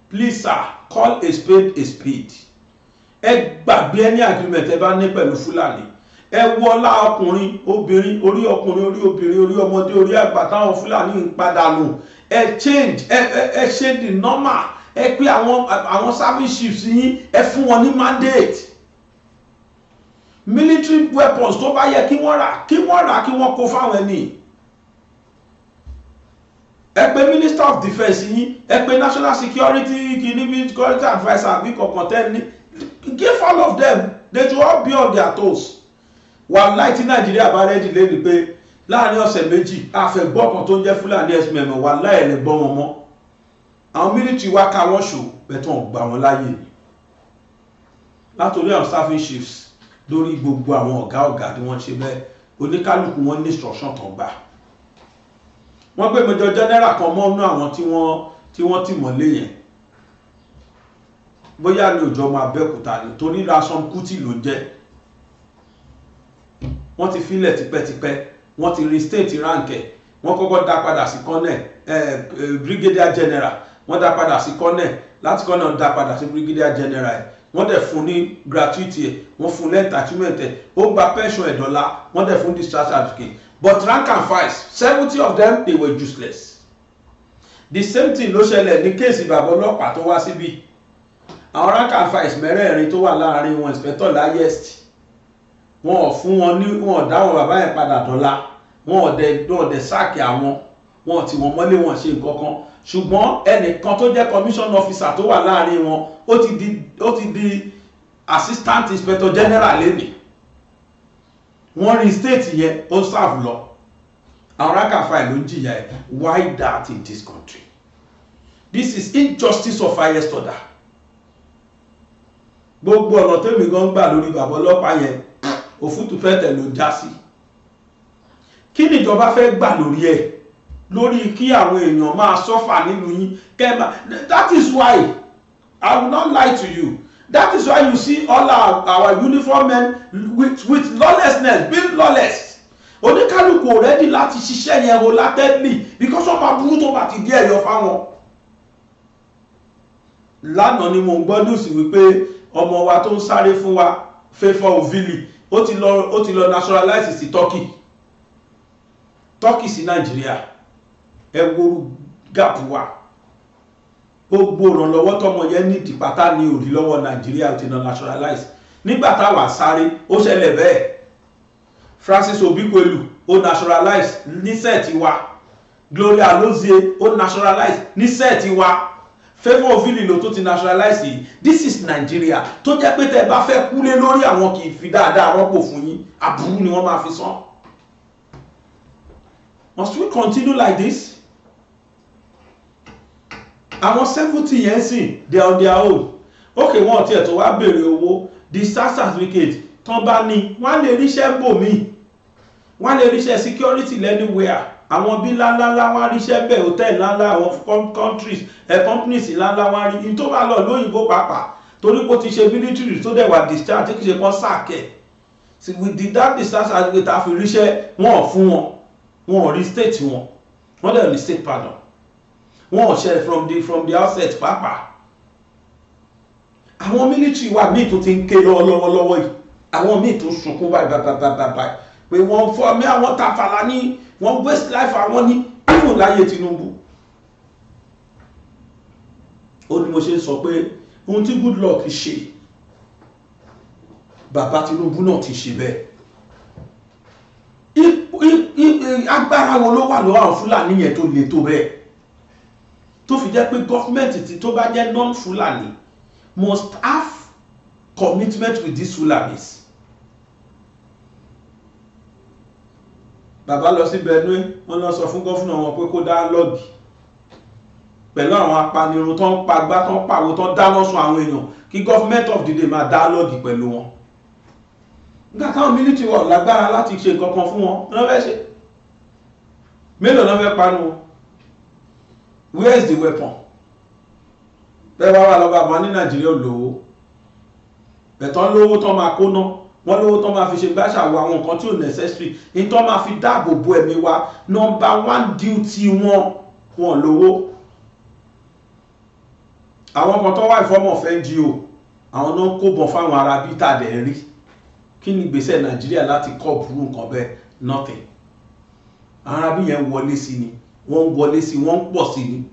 Please sir, call a spade a spade. Ẹ gbàgbé ẹni agreement ẹ bá ní pẹ̀lú Fúlàní. Ẹ wọlá ọkùnrin, obìnrin, orí ọkùnrin, orí obìnrin, orí ọmọdé, orí àgbà táwọn Fúlàní ń padà nù. Ẹ change, ẹ ṣe the normal. Ẹ pé àwọn service chiefs yín, ẹ fún wọn ní mandate. Military weapons tó bá yẹ kí wọ́n rà kí wọ́n kó fáwọn ẹni. ẹ pè minister of defence yín, ẹ pè national security security adviser àbí kankan tẹ́ ní, give all of them, they should all be on their toes. Wàláì tí Nàìjíríà bá rẹ́dì lé ní pé láàrin ọ̀sẹ̀ méjì àfẹ́gbọ́ kan tó ń jẹ́ Fúlàní SMM wàláì lè gbọ́ wọn mọ́. Àwọn military wá ká wọ́n ṣò bẹ̀tọ̀ gbà wọ́n láyè látòrí àwọn staffing chiefs lórí gbogbo àwọn ọ̀gá tí wọ́n ṣe bẹ́ẹ̀ oníkálùkù wọn ní instruction tó gbà. Wọ́n gbé Major General kan mọ́nú àwọn tí wọ́n tì mọ́lé yẹn, bóyá ní Ìjọba Abẹ́òkúta ni torí Ransome Kuti ló jẹ́. Wọ́n ti filẹ̀ tipẹ́tipẹ́, wọ́n ti restate rank ẹ̀, wọ́n kọ́kọ́ dá padà sí colonel, brigadier general, wọ́n dá padà sí colonel, láti colonel dá padà sí brigadier general ẹ̀, wọ́n dẹ̀ fún ní gratuity ẹ̀, wọ́n fún lẹ́ntàchímẹ̀ntì ẹ̀, ó gba pension ẹ̀ $, wọ́n dẹ̀ fún discharge certificate. But rank and files, 70 of them, they were useless. The same thing ló ṣẹlẹ̀ ní kéèsì bàbá ọlọ́pàá tó wá síbí. Àwọn rank and files mẹ́rẹ̀ẹ̀rin tó wà láàrin wọn inspector highest, wọn ò fún wọn ní, wọn ò dá wọn bàbá yẹn padà $, wọn ò dẹ̀ sáàkì àwọn, wọn ò tì wọ́n mọ́lé, wọn ṣe nǹkan kan. Ṣùgbọ́n ẹnìkan tó jẹ́ commission officer tó wà láàrin wọn ó ti di assistant inspector general lẹ́nìí. Wọ́n rí state yẹn ó serve lọ. Àwọn rank and file ló ń jìyà ẹ̀. Why that in this country? This is injustice of highest order. Gbogbo ọ̀nà tẹ́mi gan gbà lórí bàbá ọlọ́pàá yẹn òfútù fẹ́ tẹ̀ ló já sí. Kí ni ìjọba fẹ́ gbà lórí ẹ̀? Lórí kí àwọn èèyàn máa suffer nílùú yín kẹ́mà. That is why I will not lie to you. That is why you see all our uniform men with lawlessness, being lawless. Oníkálùkù ready láti ṣiṣẹ́ yẹn wholeheartedly because wọ́n máa burú tó bá ti di ẹ̀yọ fáwọn. Lánàá ni mo ń gbọ́ news wípé ọmọ wa tó ń sáré fún wa Favour Ovili ó ti lọ naturalize sí Turkey sí Nàìjíríà. Ẹ wo gap wa. Gbogbo ìrànlọ́wọ́ tọmọ yẹn ní ìdìpátá ní òrí lọ́wọ́ Nàìjíríà ti lọ naturalize. Nígbà táwa sáré ó ṣẹlẹ̀ bẹ́ẹ̀. Francis Obikwelu ó naturalize ní sẹ́ẹ̀tì wa. Gloria Alozie ó naturalize ní sẹ́ẹ̀tì wa. Favour Ovili ló tó ti naturalize yìí. This is Nigeria tó jẹ́ pé tẹ́ bá fẹ́ kúlé lórí àwọn kì í fi dáadáa rọ́pò fún yín, àbúrú ni wọ́n máa fi san. Must we continue like this? Àwọn 70 yẹn sìn, they are on their own. Okay, wọ́n ti ẹ̀ tó wá béèrè owó, discharge certificate tán bá ní, wọ́n lè ríṣẹ́ bòmí, wọ́n lè ríṣẹ́ security anywhere. Àwọn bí ńláńlá wọ́n ríṣẹ́ bẹ́ẹ̀, hotel ńláńlá, àwọn companies ńláńlá wọ́n rí in tó bá lọ lóyìnbó pàápàá torí pé ó ti ṣe military tó dẹ̀ wà discharge kí ṣe kan sáàkẹ́. See, with that discharge certificate a fi ríṣẹ́ wọn ò fún wọn ò rí state wọ́n dẹ̀ ní state pardon. Wọ́n ò ṣe from the outset pàápàá. Àwọn military wa míì tó ti ń ké lọ́wọ́lọ́wọ́ yìí, àwọn míì tó sunkún báyìí pé wọ́n fọ́ mí àwọn tàfàlà ní wọ́n waste life àwọn ní ìwọ̀n láyé Tinunbu. Ó ní mo ṣe sọ pé ohun tí Goodluck ṣe bàbá Tinunbu náà ti ṣe bẹ́ẹ̀. Agbára wo ló wà lọ́wọ́ àwọn Fúlàní yẹn tó le tó bẹ́ẹ̀ tó fi jẹ́ pé gọ́fíńmẹ̀ntì tí tó bá jẹ́ non-Fulani must have commitment with these Fulanis. Bàbá lọ sí Benue, wọ́n lọ sọ fún gọ́fúnà wọn pé kó dá lọ́gì pẹ̀lú àwọn apanirun tó ń pagbá tó ń pàwó tó ń dáná sun àwọn èèyàn kí government of the day máa dá lọ́gì pẹ̀lú wọn. Nígbà táwọn military wọ̀ lágbára láti ṣe nǹkan kan fún wọn lọ́ fẹ́ ṣe mélòó lọ́ fẹ́ panu wọn. Where is the weapon? Bẹ́ẹ̀ wá wà lọ́ba àmọ́ ní Nàìjíríà lówó ẹ̀tọ́ lówó tó máa kó ná wọ́n lówó tó máa fi ṣe gbáṣàwọ̀ àwọn nǹkan tí ò necessary ní tó máa fi dáàbò bo ẹ̀mí wa. Number one duty wọn lówó. Àwọn kan tó wà ìfọ́mọ̀ fẹ́ NGO àwọn náà kó bọ̀ fáwọn ará bí tàdé rí. Kí ni ìgbésẹ̀ Nàìjíríà láti kọ́ burú nǹkan bẹ́ẹ̀? Nothing. Àwọn ará bí yẹn wọlé sí ni wọ́n wọlé sí wọ́n ń pọ̀ sí ni.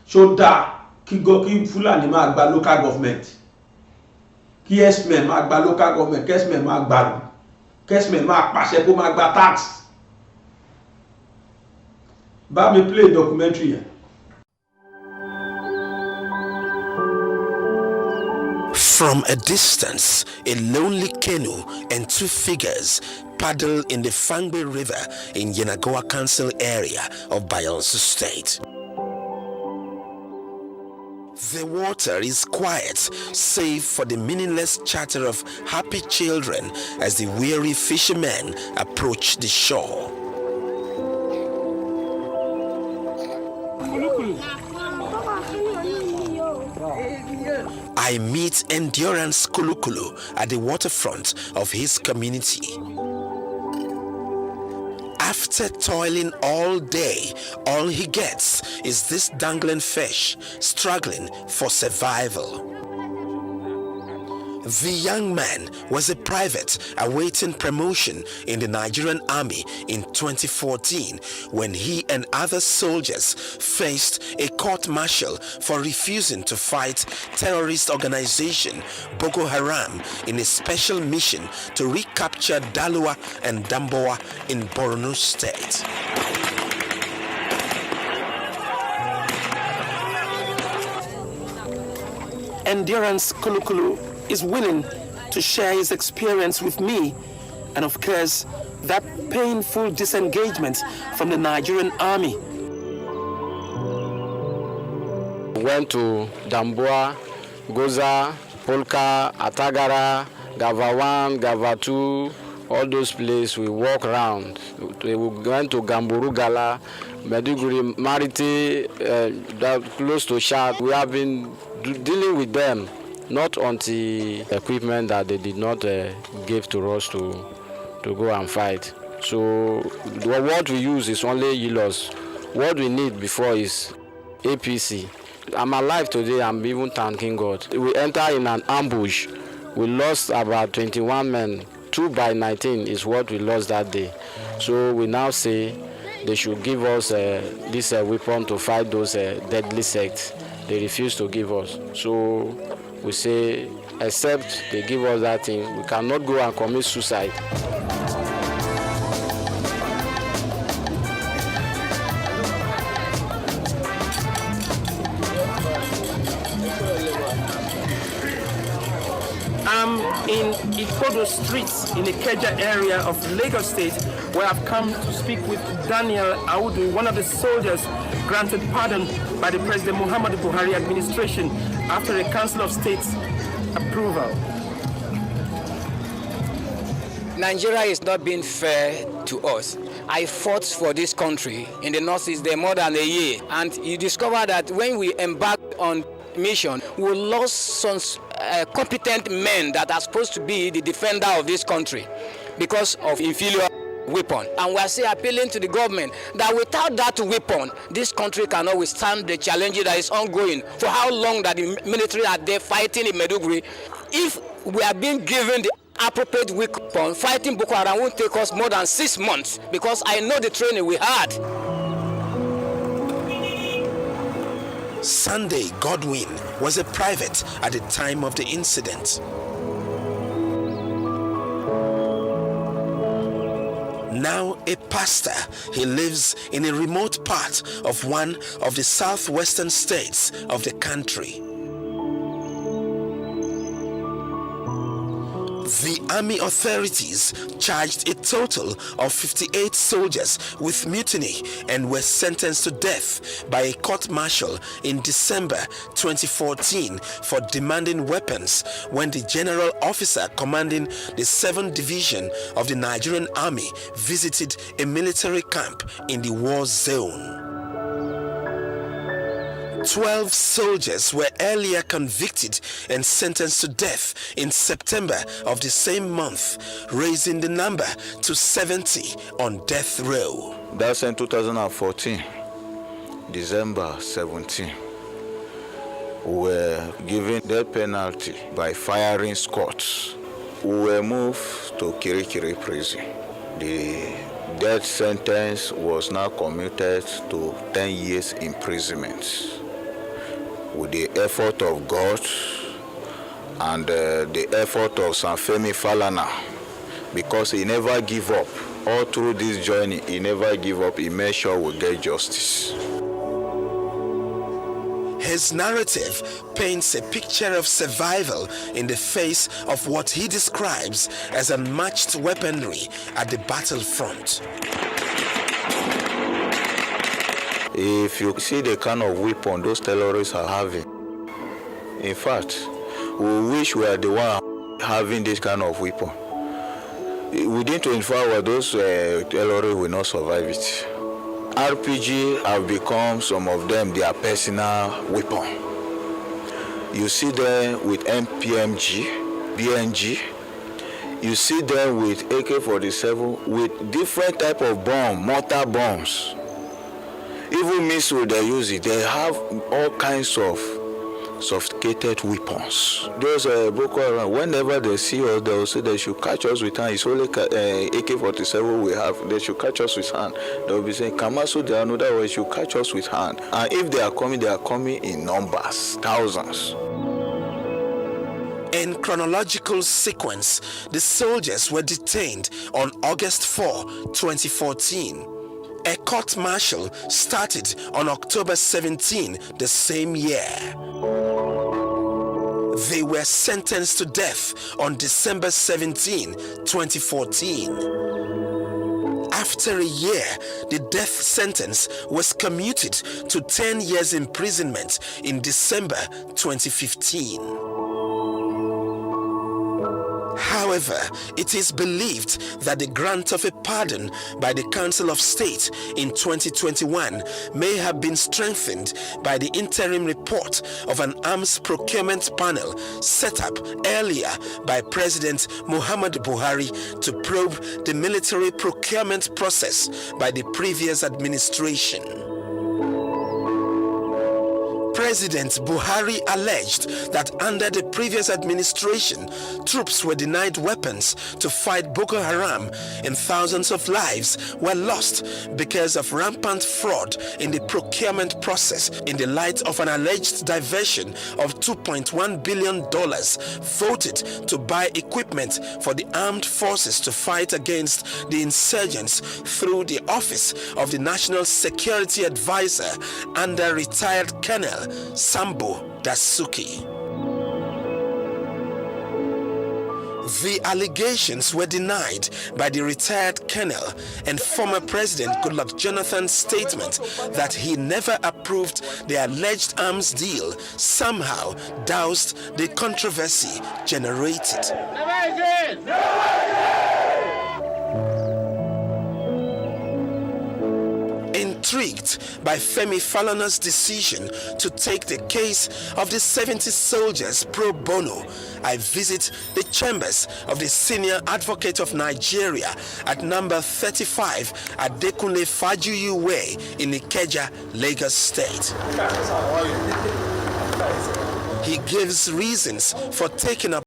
Ṣó dáa kí Fúlàní máa gba local government, kí SMM máa gba local government, kí SMM máa gbàrú, kí SMM máa pàṣẹ kó máa gba tax. bá mi play documentary yẹn. From a distance, a lonely canoe and two figures paddle in the Fangbe River in Yenagoa Council area of Bayelsa State. The water is quiet, save for the meaningless chatter of happy children as the weary fishermen approach the shore. I meet Endurance Kulukulu at the waterfront of his community. After toiling all day, all he gets is this dangling fish, struggling for survival. The young man was a private awaiting promotion in the Nigerian Army in 2014 when he and other soldiers faced a court-martial for refusing to fight terrorist organization Boko Haram in a special mission to recapture Dalua and Damboa in Borno State. Endurance Kulukulu is willing to share his experience with me, and of course that painful disengagement from the Nigerian army. Went to Damboa, Goza, Polka, Atagara, Gava 1, Gava 2, all those places we walk around. We went to Gamburu Gala, Meduguri, Mariti, close to Shad. We have been dealing with them, not on the equipment that they did not give to us to go and fight. So what we use is only yilos. What we need before is APC. I'm alive today, I'm even thanking God. We enter in an ambush. We lost about 21 men. 2 by 19 is what we lost that day. So we now say they should give us this weapon to fight those deadly sects. They refuse to give us. So we say, except they give us that thing, we cannot go and commit suicide. I'm in Ikodo streets in the Ikeja area of Lagos State, where I've come to speak with Daniel Audu, one of the soldiers granted pardon by the President Muhammadu Buhari administration after a Council of State's approval. Nigeria is not being fair to us. I fought for this country in the Northeast there more than a year, and you discover that when we embarked on mission, we lost some competent men that are supposed to be the defender of this country because of inferior weapon. And we are still appealing to the government that without that weapon, this country cannot withstand the challenge that is ongoing. For how long that the military are there fighting in Meduguri? If we are being given the appropriate weapon, fighting Boko Haram won't take us more than 6 months, because I know the training we had. Sunday Godwin was a private at the time of the incident. Now a pastor, he lives in a remote part of one of the southwestern states of the country. The army authorities charged a total of 58 soldiers with mutiny and were sentenced to death by a court-martial in December 2014 for demanding weapons when the general officer commanding the 7th Division of the Nigerian Army visited a military camp in the war zone. 12 soldiers were earlier convicted and sentenced to death in September of the same month, raising the number to 70 on death row. That's in 2014, December 17. We were given death penalty by firing squads. We were moved to Kirikiri prison. The death sentence was now commuted to 10 years imprisonment. With the effort of God and the effort of Sanfemi Falana, because he never gave up. all through this journey, he never give up. He made sure we get justice. His narrative paints a picture of survival in the face of what he describes as unmatched weaponry at the battlefront. If you see the kind of weapon those terrorists are having, in fact, we wish we are the one having this kind of weapon. Within 24 hours, those terrorists will not survive it. RPG have become, some of them, their personal weapon. You see them with MPMG, BNG. You see them with AK-47, with different type of bomb, mortar bombs. Even missiles they use it. They have all kinds of sophisticated weapons. Those Boko Haram, whenever they see us, they will say they should catch us with hand. It's only AK-47 we have. They should catch us with hand. They will be saying, Kamasu, they are another way, should catch us with hand. And if they are coming in numbers, thousands. In chronological sequence, the soldiers were detained on August 4, 2014. A court-martial started on October 17 the same year. They were sentenced to death on December 17, 2014. After a year, the death sentence was commuted to 10 years imprisonment in December 2015. However, it is believed that the grant of a pardon by the Council of State in 2021 may have been strengthened by the interim report of an arms procurement panel set up earlier by President Muhammadu Buhari to probe the military procurement process by the previous administration. President Buhari alleged that under the previous administration, troops were denied weapons to fight Boko Haram and thousands of lives were lost because of rampant fraud in the procurement process in the light of an alleged diversion of $2.1 billion voted to buy equipment for the armed forces to fight against the insurgents through the office of the National Security Advisor under retired Colonel Sambo Dasuki. The allegations were denied by the retired colonel and former President Goodluck Jonathan's statement that he never approved the alleged arms deal somehow doused the controversy generated. Never again! Never again! Intrigued by Femi Falana's decision to take the case of the 70 soldiers pro bono, I visit the chambers of the Senior Advocate of Nigeria at number 35 Adekunle Fajuyi Way in Ikeja, Lagos State. He gives reasons for taking up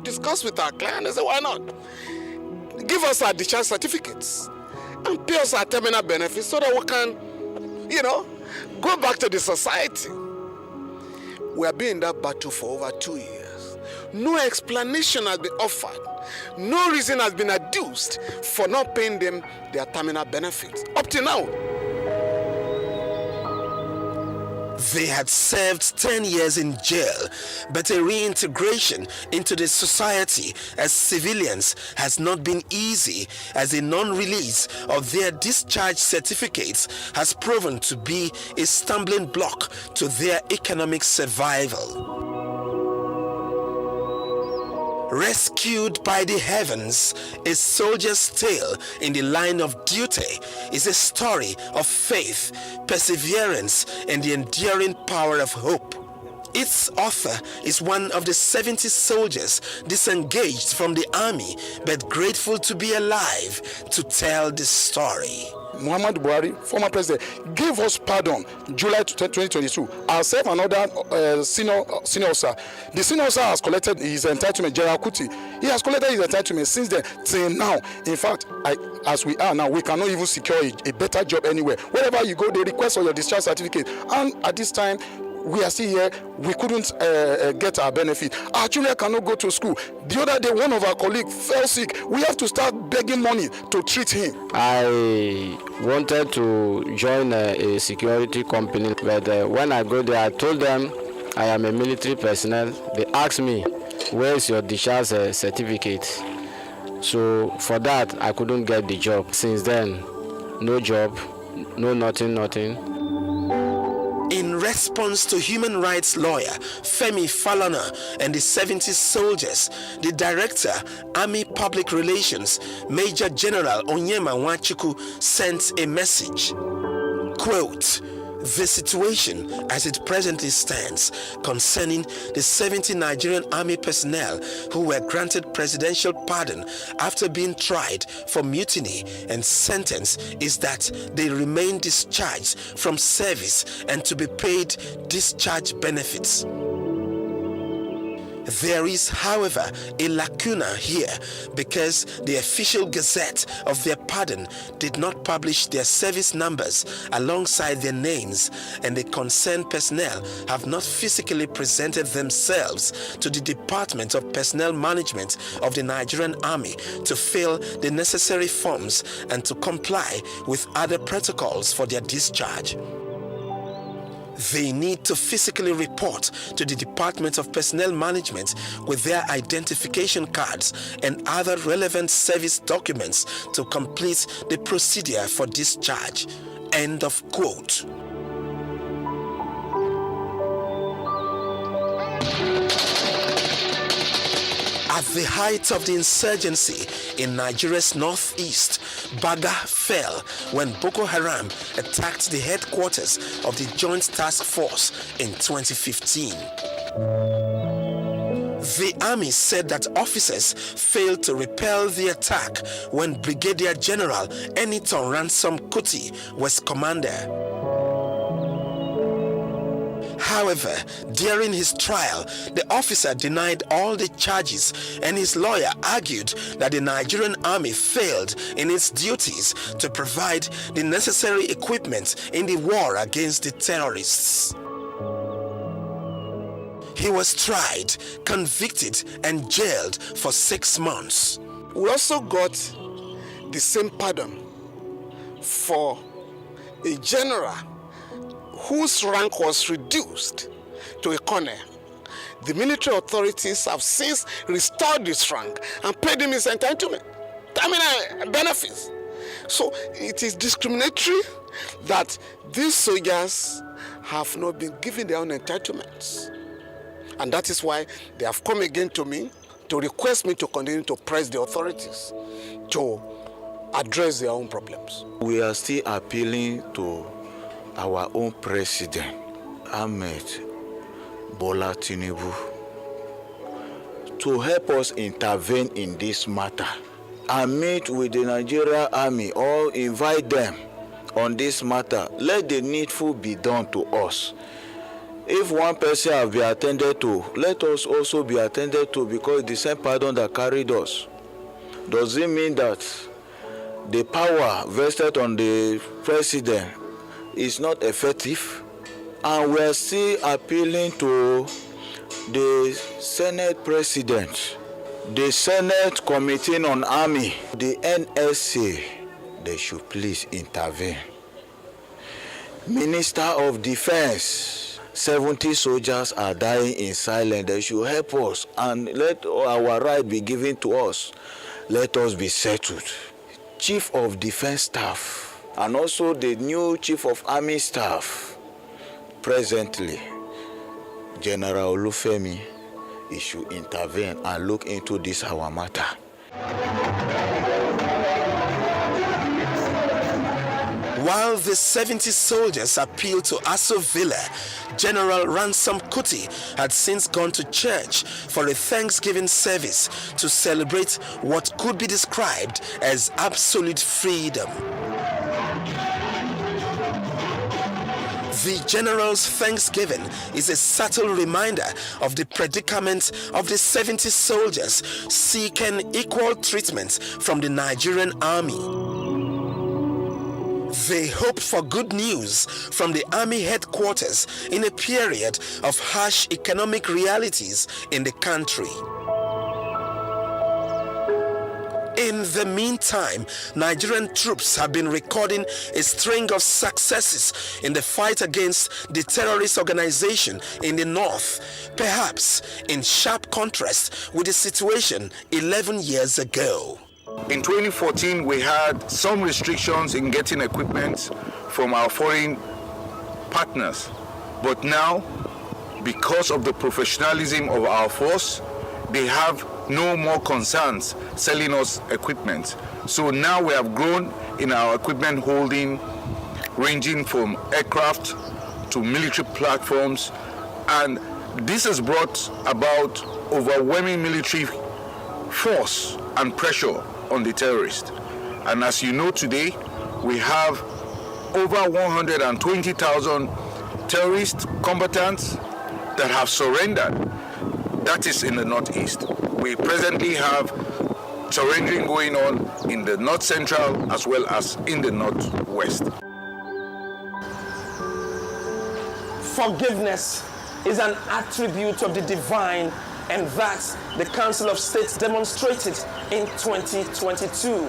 discuss with our client and say, why not? Give us our discharge certificates and pay us our terminal benefits so that we can, go back to the society. We have been in that battle for over 2 years. No explanation has been offered. No reason has been adduced for not paying them their terminal benefits. Up to now. They had served 10 years in jail, but a reintegration into the society as civilians has not been easy, as a non-release of their discharge certificates has proven to be a stumbling block to their economic survival. Rescued by the heavens, a soldier's tale in the line of duty is a story of faith, perseverance, and the enduring power of hope. Its author is one of the 70 soldiers disengaged from the army, but grateful to be alive to tell the story. Muhammad Buhari, former president, gave us pardon July 2022. Ourselves and other senior officer. The senior officer has collected his entitlement, General Kuti. He has collected his entitlement since then till now. In fact, as we are now, we cannot even secure a better job anywhere. Wherever you go, they request for your discharge certificate. And at this time, we are still here. We couldn't get our benefit. Our children cannot go to school. The other day, one of our colleagues fell sick. We have to start begging money to treat him. I wanted to join a security company, but when I go there, I told them I am a military personnel. They asked me, where is your discharge certificate? So for that, I couldn't get the job. Since then, no job, no nothing. In response to human rights lawyer Femi Falana and the 70 soldiers, the director, Army Public Relations, Major General Onyema Nwachukwu, sent a message. Quote, "The situation as it presently stands concerning the 70 Nigerian army personnel who were granted presidential pardon after being tried for mutiny and sentenced is that they remain discharged from service and to be paid discharge benefits. There is, however, a lacuna here because the official gazette of their pardon did not publish their service numbers alongside their names, and the concerned personnel have not physically presented themselves to the Department of Personnel Management of the Nigerian Army to fill the necessary forms and to comply with other protocols for their discharge. They need to physically report to the Department of Personnel Management with their identification cards and other relevant service documents to complete the procedure for discharge." End of quote. At the height of the insurgency in Nigeria's northeast, Baga fell when Boko Haram attacked the headquarters of the Joint Task Force in 2015. The army said that officers failed to repel the attack when Brigadier General Eniton Ransom Kuti was commander. However, during his trial, the officer denied all the charges, and his lawyer argued that the Nigerian army failed in its duties to provide the necessary equipment in the war against the terrorists. He was tried, convicted, and jailed for 6 months. We also got the same pardon for a general whose rank was reduced to a colonel. The military authorities have since restored this rank and paid him his entitlement, terminal benefits. So it is discriminatory that these soldiers have not been given their own entitlements. And that is why they have come again to me to request me to continue to press the authorities to address their own problems. We are still appealing to our own president, Ahmed Bola Tinunbu, to help us intervene in this matter and meet with the Nigerian army or invite them on this matter. Let the needful be done to us. If one person has been attended to, let us also be attended to, because the same pardon that carried us. Does it mean that the power vested on the president is not effective, and we are still appealing to the Senate President, the Senate Committee on Army, the NSA, they should please intervene. Minister of Defense, 70 soldiers are dying in silence. They should help us and let our right be given to us. Let us be settled. Chief of Defense Staff and also the new Chief of Army Staff, presently, General Olufemi, he should intervene and look into this our matter. While the 70 soldiers appealed to Aso Villa, General Ransom Kuti had since gone to church for a Thanksgiving service to celebrate what could be described as absolute freedom. The general's Thanksgiving is a subtle reminder of the predicament of the 70 soldiers seeking equal treatment from the Nigerian army. They hope for good news from the army headquarters in a period of harsh economic realities in the country. In the meantime, Nigerian troops have been recording a string of successes in the fight against the terrorist organization in the north, perhaps in sharp contrast with the situation 11 years ago. In 2014, we had some restrictions in getting equipment from our foreign partners. But now, because of the professionalism of our force, they have no more concerns selling us equipment. So now we have grown in our equipment holding, ranging from aircraft to military platforms. And this has brought about overwhelming military force and pressure on the terrorists. And as you know today, we have over 120,000 terrorist combatants that have surrendered. That is in the northeast. We presently have surrendering going on in the north central as well as in the northwest. Forgiveness is an attribute of the divine, and that the Council of States demonstrated in 2022.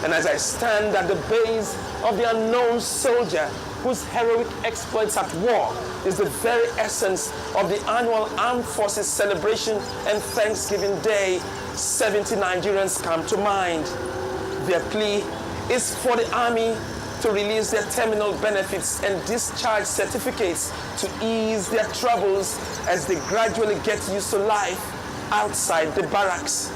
And as I stand at the base of the unknown soldier whose heroic exploits at war is the very essence of the annual Armed Forces celebration and Thanksgiving Day, 70 Nigerians come to mind. Their plea is for the Army to release their terminal benefits and discharge certificates to ease their troubles as they gradually get used to life outside the barracks.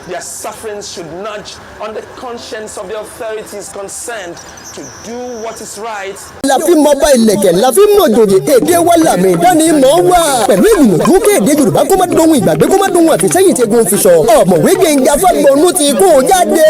Their sufferings should nudge on the conscience of the authorities concerned to do what is right. La fi mọ bá ilẹ̀kẹ̀ la fi mọ jòyè èdè wa làmì ìdánimọ̀ wà. Pẹ̀lú ìgbìyànjú kí èdè Yorùbá kó má dohun ìgbàgbé kó má dohun àfìsẹ́yìn tí egun fi sọ. Ọ̀mọ̀wé Gbénga Fágbọ̀nú ti kó jáde.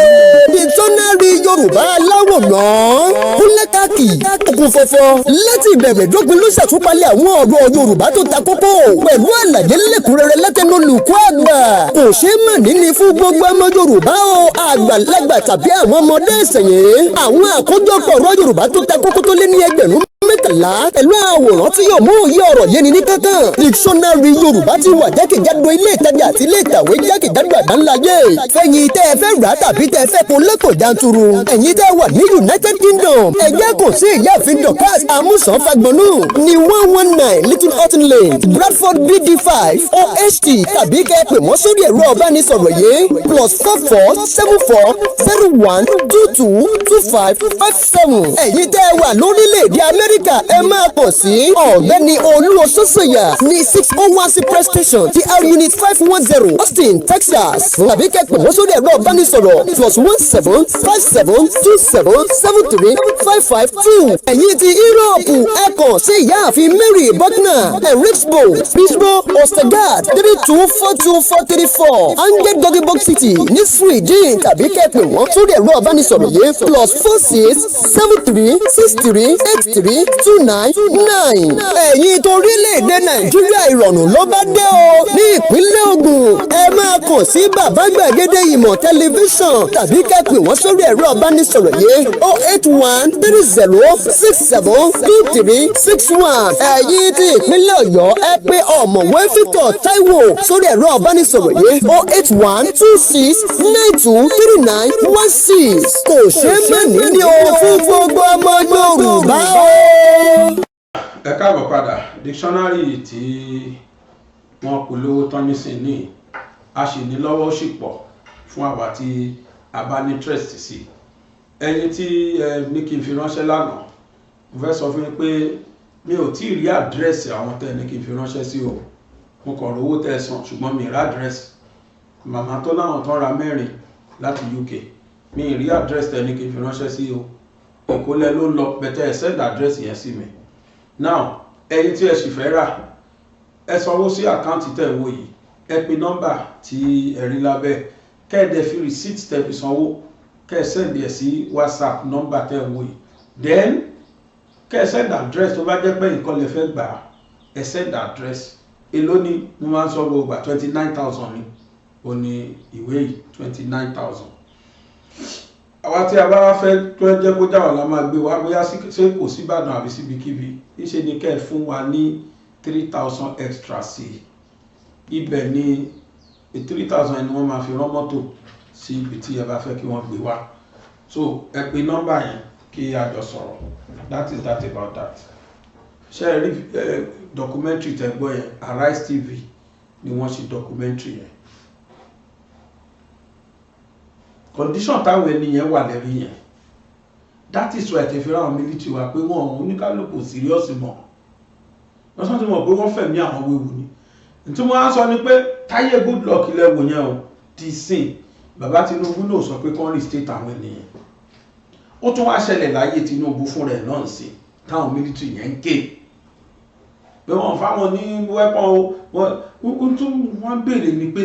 Dictionary Yorùbá aláwòrán. Kúnlẹ́kàkì òkun fọ́fọ́. Láti ìbẹ̀rẹ̀ dópin ló ṣàtúpalẹ̀ àwọn ọ̀rọ̀ Yorùbá tó ta kókó. Pẹ̀lú àlàyé lẹ́kùnrẹ́rẹ́ látẹnu olùkọ́ àgbà. Kò ṣeé mà níní fún gbogbo ọmọ Yorùbá o, àgbàlagbà tàbí àwọn ọmọdé ìsẹ̀yìn. Àwọn àkójọpọ̀ ọ̀rọ̀ Yorùbá tó ta kókó tó lé ní ẹgbẹ̀rún mẹ́tàlá pẹ̀lú àwòrán tí yóò mú òye ọ̀rọ̀ yéni ní kankan. Dictionary Yorùbá ti wà jákèjádò ilé ìtajà àti ilé ìkàwé jákèjádò àgbáńláyé. Fẹ̀yìn tẹ́ ẹ fẹ́ rà tàbí tẹ́ ẹ fẹ́ kó lẹ́kọ̀ọ́ janturu. Ẹ̀yin tẹ́ wà ní United Kingdom. Ẹ jẹ́ kò sí ìyáàfin Dorcas Amusan Fagbọ̀nú ní 119 Little Houghton Lane, Bradford BD5 OHT tàbí kẹ́ ẹ pè wọ́n sórí ẹ̀rọ ọ̀bánisọ̀rọ̀ yìí +447401222557. Ẹ̀yin tẹ́ wà lórílẹ̀-èdè Amẹ́ríkà ẹ máa pọ̀ sí ọ̀gbẹ́ni Olúọ̀ṣọ́ṣọ́yà ní 601 Cypress Station TR Unit 510 Austin, Texas. Tàbí kẹ́ pè wọ́n sórí ẹ̀rọ ọ̀bánisọ̀rọ̀ +175727735552. Ẹ̀yin ti Yúróòpù ẹ kàn sí ìyáàfin Mary Butner Eriksbo Bisbro Ostergaard 324244 Angel Doggybox City ní Sweden. Tàbí kẹ́ pè wọ́n sórí ẹ̀rọ ọ̀bánisọ̀rọ̀ yìí +46736383 2929. ẹ̀yin torílẹ̀-èdè nàìjíríà ìrọ̀rùn ló bá dé o. ní ìpínlẹ̀ Ògùn ẹ máa kàn sí bàbá gbàgede ìmọ̀ tẹlifíṣàn tàbí ká pè wọ́n sórí ẹ̀rọ ìbánisọ̀rọ̀ yìí 08130672361. ẹ̀yin tí ìpínlẹ̀ ọ̀yọ́ ẹ pè ọ̀mọ̀wé Victor Taiwo sórí ẹ̀rọ ìbánisọ̀rọ̀ yìí 08126923916. kò ṣeé mẹ́ni ní o fún gbogbo ọmọ Yorùbá o. ẹ káàbọ̀ padà dictionary tí wọ́n polówó tán nísìn ní a sì ní lọ́wọ́ sì pọ̀ fún àwa tí a bá ní interest sí. ẹni tí ní kí n fi ránṣẹ́ lánàá mo fẹ́ sọ fún yín pé mi ò tí ì rí àdírẹ́sì àwọn tẹ́ ní kí n fi ránṣẹ́ sí o. mo kàn rówó tẹ́ san ṣùgbọ́n mi ì rí àdírẹ́sì. màmá tó láwọn tán ra mẹ́rin láti UK mi ì rí àdírẹ́sì tẹ́ ní kí n fi ránṣẹ́ sí o. Èkó lẹ ló lọ bẹ̀tẹ̀ ẹ̀ send àdírẹ́sì yẹn sí mi. Now ẹ̀yin tí ẹ sì fẹ́ rà ẹ sanwó sí àkáǹtì tẹ̀ ń wò yìí ẹ pe nọ́mbà tí ẹ rí lábẹ́ kẹ́ẹ̀dẹ̀ fi receipt tẹ̀ fi sanwó kẹ́ẹ̀ send ẹ̀ sí WhatsApp nọ́mbà tẹ̀ ń wò yìí then kẹ́ẹ̀ send address tó bá jẹ́ pé nǹkan lè fẹ́ gbà ẹ send address èló ni mo máa ń sọ gbogbo 29,000 ni ó ní ìwé yìí 29,000. àwa tí a bá wá fẹ́ tó jẹ́ kó jáwọ́ la máa gbé wa bóyá ṣé kò sí Ìbàdàn àbí síbikíbi níṣe ni kẹ́ ẹ̀ fún wa ní 3,000 extra sí ibẹ̀ ní 3,000 ẹni wọ́n máa fi rán mọ́tò sí ibi tí ẹ bá fẹ́ kí wọ́n gbé wá so ẹ pe nọ́mbà yẹn kí a jọ sọ̀rọ̀ that is that about that. ṣe rí documentary tẹ́gbọ́ yẹn Arise TV ni wọ́n ṣe documentary yẹn condition táwọn ènìyàn wà lẹ́rí yẹn that is why tẹ̀fẹ́ ráwọn military wa pé wọ́n oníkálùkù serious mọ̀ lọ́sàn tí mọ̀ pé wọ́n fẹ̀mí àwọn wéwu ni tí wọ́n á sọ ni pé Táyé Goodluck lẹ́wọ̀ yẹn o ti sìn bàbá Tinunbu náà sọ pé kán restate àwọn ènìyàn ó tún wá ṣẹlẹ̀ láyé Tinunbu fún rẹ̀ náà sí táwọn military yẹn ń ké pé wọ́n fáwọn ní weapon o wọ́n béèrè ni pé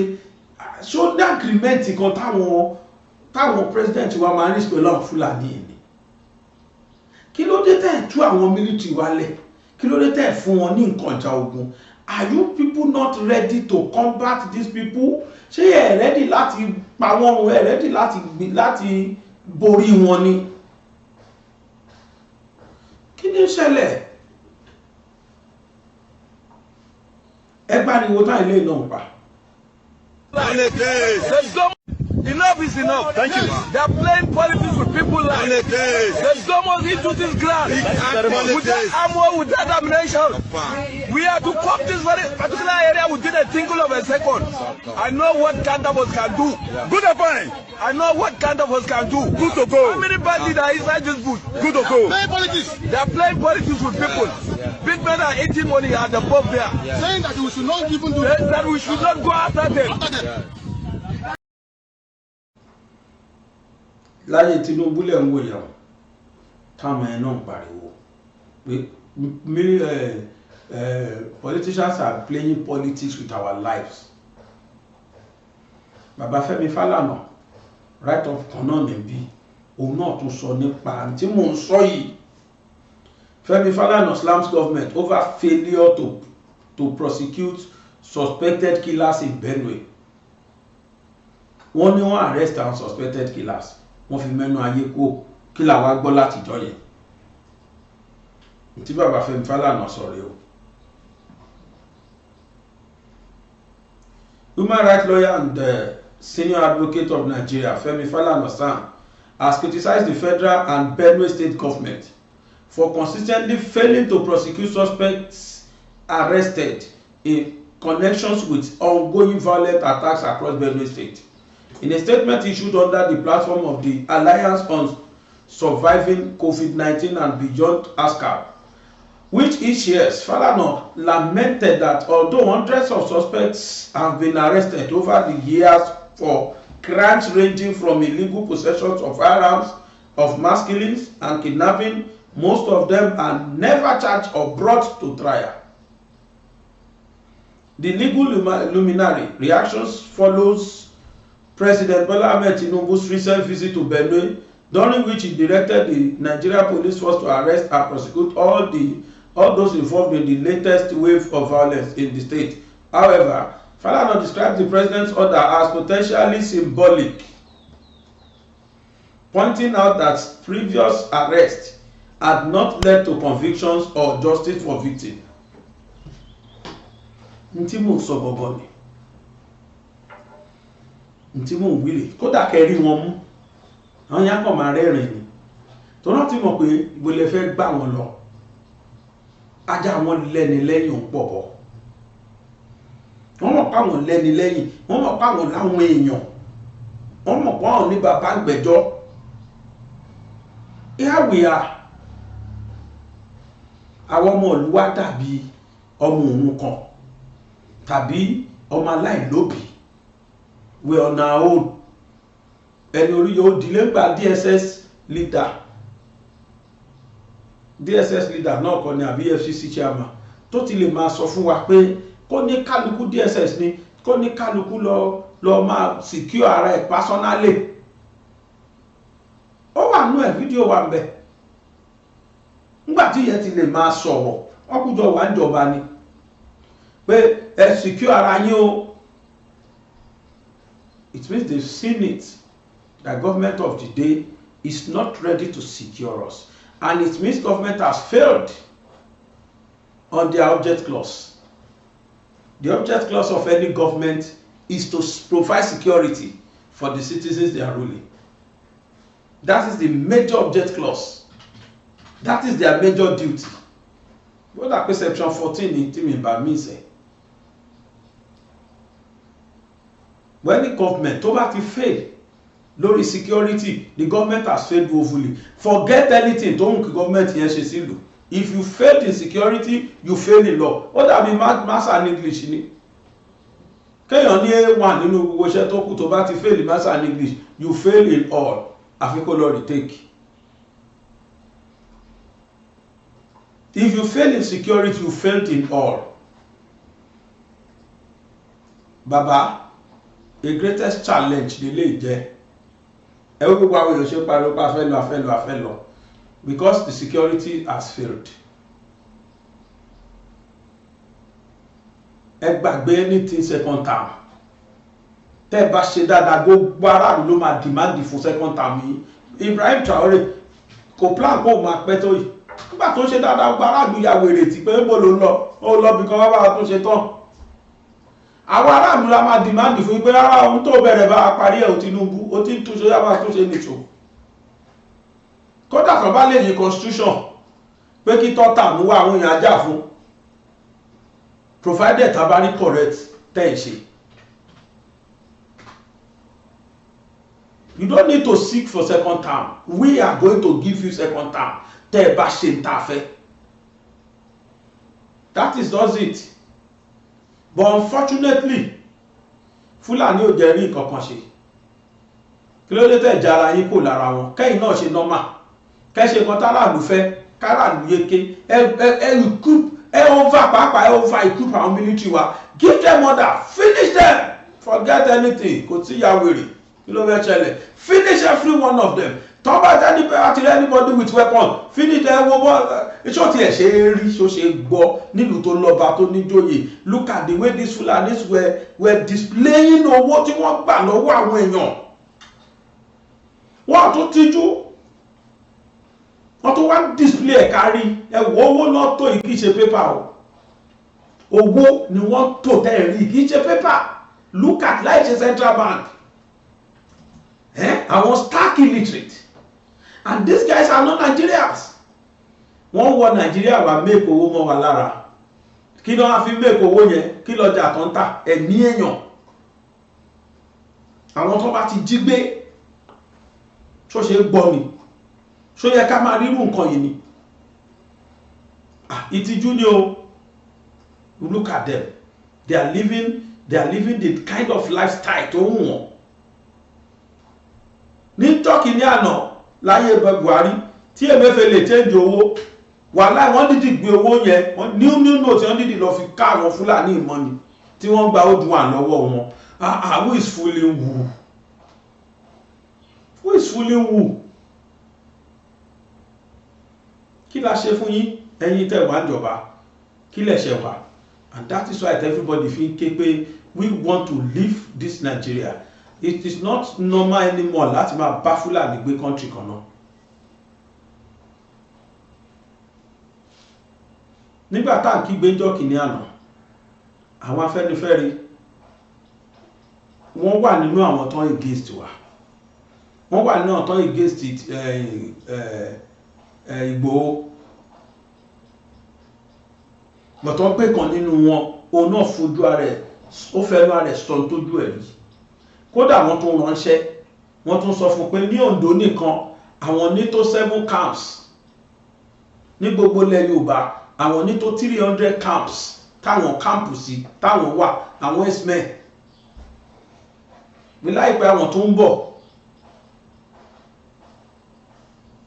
ṣó ní agreement kan táwọn president wa máa ń rí pẹ̀lú àwọn Fúlàní yìí ni kí ló dé tẹ́ tú àwọn military wa lẹ̀ kí ló dé tẹ́ fún wọn ní nǹkan ìjà ogun are you people not ready to combat these people ṣé ẹ ready láti pa wọ́n run ẹ ready láti borí wọn ni kí ni ṣẹlẹ̀ ẹgbàá ni wo tá ilé náà pa. Enough is enough. Thank you. They are playing politics with people's lives. There's no more into this ground. With that armor, with that ammunition, we have to come this very particular area within a single of a second. I know what kind of us can do. Good or fine. I know what kind of us can do. Good to go. How many bandits are inside this booth? Good to go. They are playing politics with people. Big men are eating money at the pub there. Saying that we should not even do that we should not go after them. láyé Tinúbú lẹ̀ ń wò yẹn táwọn ẹ̀ náà ń pariwo pé politicians are playing politics with our lives. Bàbá Fẹ́mi Fálànà right of kan náà níbí òun náà tún sọ nípa tí mò ń sọ yìí. Fẹ́mi Fálànà slams government over failure to prosecute suspected killers in Benue. Wọ́n ní wọ́n arrest àwọn suspected killers wọ́n fi mẹ́nu ayé kó kí làwa gbọ́ látijọ́ yẹn tí bàbá Fẹ́mi Fálànà sọ̀rọ̀ o. Human rights lawyer and senior advocate of Nigeria Fẹ́mi Fálànà Sam has criticized the federal and Benue state government for consistently failing to prosecute suspects arrested in connections with ongoing violent attacks across Benue state. In a statement issued under the platform of the Alliance on Surviving COVID-19 and Beyond ASCAP, which each year Fálànà lamented that although hundreds of suspects have been arrested over the years for crimes ranging from illegal possessions of firearms, of mass killings and kidnapping, most of them are never charged or brought to trial. The legal luminary reactions follows President Bola Ahmed Tinunbu's recent visit to Benue during which he directed the Nigerian police force to arrest and prosecute all those involved in the latest wave of violence in the state. However, Falana described the president's order as potentially symbolic, pointing out that previous arrests had not led to convictions or justice for victims. Ntí mò ń sọ gbọgbọ ni, ntí mò ń wílé, kódà kẹrí wọn mú, àwọn yẹn kàn máa rẹ́rìn ni, tó náà ti mọ̀ pé ìgbòlẹ̀ fẹ́ gbà wọn lọ, ajá wọn lẹ́ni lẹ́yìn ò pọ̀ bọ̀, wọ́n mọ̀ páwọn lẹ́ni lẹ́yìn, wọ́n mọ̀ páwọn láwọn èèyàn, wọ́n mọ̀ páwọn ní bàbá gbẹ̀jọ́. Here we are, àwọn ọmọ ìlú wa dàbí ọmọ òun kan tàbí ọmọ aláìlóbìí. We on our own. Ẹni orí yóò dílé ń gba DSS leader náà kọ́ ni àbí FCC chairman tó ti lè máa sọ fún wa pé kó ní kálukú DSS ni kó ní kálukú lọ máa secure ara ẹ̀ personally. Ó wà nú ẹ̀ fídíò wà ń bẹ̀ nígbà tí ìyẹn ti lè máa sọ̀rọ̀ wọ́n kújọ wà ń jọba ni pé ẹ secure ara yín o. It means they've seen it. The government of the day is not ready to secure us. And it means government has failed on their object clause. The object clause of any government is to provide security for the citizens they are ruling. That is the major object clause. That is their major duty. What that section 14 in Timin by me say? When the government tó bá ti fail lórí security, the government has failed woefully. Forget anything tó ń kí government yẹn ṣe sílùú. If you failed in security, you fail in law. Ó dàbí maths and English ni. Kéèyàn ní A1 nínú gbogbo iṣẹ́ tó kù tó bá ti fail in maths and English, you fail in all. Àfi kó lọ retake. If you fail in security, you failed in all. Baba, the greatest challenge the lè jẹ́ ẹ gbogbo àwọn èèyàn ṣe pariwo pa afẹ́ lọ because the security has failed. Ẹ gbàgbé anything second term tẹ́ bá ṣe dáadáa gbogbo aráàlú ló máa demand fún second term yìí. Ibrahim Traore kò plan kó máa pẹ́ tó yìí nígbà tó ṣe dáadáa gbogbo aráàlú ya wèrè tí pé bó ló lọ bí kan wá bá tó ṣe tán. Àwọn aráàlú la máa dìmáàdì fún pé ara ohun tó bẹ̀rẹ̀ bá parí ẹ̀ ò Tinunbu ó ti ń túnṣe yábà tó ṣe nìṣó. Kódà kan bá lè yí constitution pé kí tọ́ta mú wá àwọn èèyàn ajá fún provided tabari correct tẹ́ ẹ̀ ṣe. You don't need to seek for second term. We are going to give you second term. Tẹ́ ẹ bá ṣe ń ta fẹ́. That is does it. But unfortunately, Fúlàní ò jẹ́ rí nǹkan kan ṣe. Kí ló dé tẹ́ jara yín kò lára wọn? Kẹ́yìn náà ṣe normal. Kẹ́ ṣe kan táràlú fẹ́, káràlú yéké. Over equip àwọn military wa. Give them order, finish them. Forget anything. Kò tí ya wèrè. Kí ló fẹ́ ṣẹlẹ̀? Finish every one of them. Talk about anybody with weapon. Finish them. Iṣó tí ẹ̀ ṣe rí ṣó ṣe gbọ́ nílùú tó lọ́ba tó níjòyè. Look at the way these Fulanis were displaying owó tí wọ́n gbà lọ́wọ́ àwọn èèyàn. Wọ́n tún tijú. Wọ́n tún wá display ẹ̀ kárí. Ẹ̀wọ̀ owó náà tó yìí kì í ṣe pépà o. Owó ni wọ́n tò tẹ́ rí kì í ṣe pépà. Look at láì ṣe central bank. Àwọn stark illiterate. And these guys are not Nigerians. Wọ́n wọ Nigeria wá make owó mọ́ wa lára. Kí ló wá fi make owó yẹn? Kí lọ́jà tó ń tà? Ẹ̀mí èèyàn. Àwọn tó bá ti jí gbé. Ṣó ṣe gbọ́ mi? Ṣó yẹ ká máa rírú nǹkan yìí ni? Ìtìjú ni o. Look at them. They are living the kind of lifestyle tó wù wọ́n. Ní tọ́kì ní àná láyé Buhari tí Emefiele change owó wàláhì wọ́n dídì gbé owó yẹn wọ́n new note wọ́n dídì lọ fi ká àwọn Fúlàní ìmọ̀ni tí wọ́n gba ojú à lọ́wọ́ wọn. Who is fooling who? Who is fooling who? kí la ṣe fún yín ẹ̀yin tẹ́ wà níjọba kí lẹ ṣe wà, and that is why everybody fi ké pé we want to leave this Nigeria. It is not normal anymore láti máa bá Fúlàní gbé country kan náà. nígbà tá à ń kígbe ńjọ́ kìíní àná àwọn Afẹ́nifẹ́re wọ́n wà nínú àwọn tán against wa, wọ́n wà nínú àwọn tán against Ìgbòho, bọ̀tọ́ pé kan nínú wọn òun náà fojú ara ẹ̀ ó fẹ́nu ara ẹ̀ sọ tójú ẹ̀ rí. Kódà wọ́n tún ránṣẹ́ wọ́n tún sọ fún pé ní Oǹdó nìkan àwọn ní tó 7 camps, ní gbogbo ilẹ̀ Yorùbá àwọn ní tó 300 camps táwọn camp sí táwọn wà àwọn x-men. ní láìpẹ́ àwọn tó ń bọ̀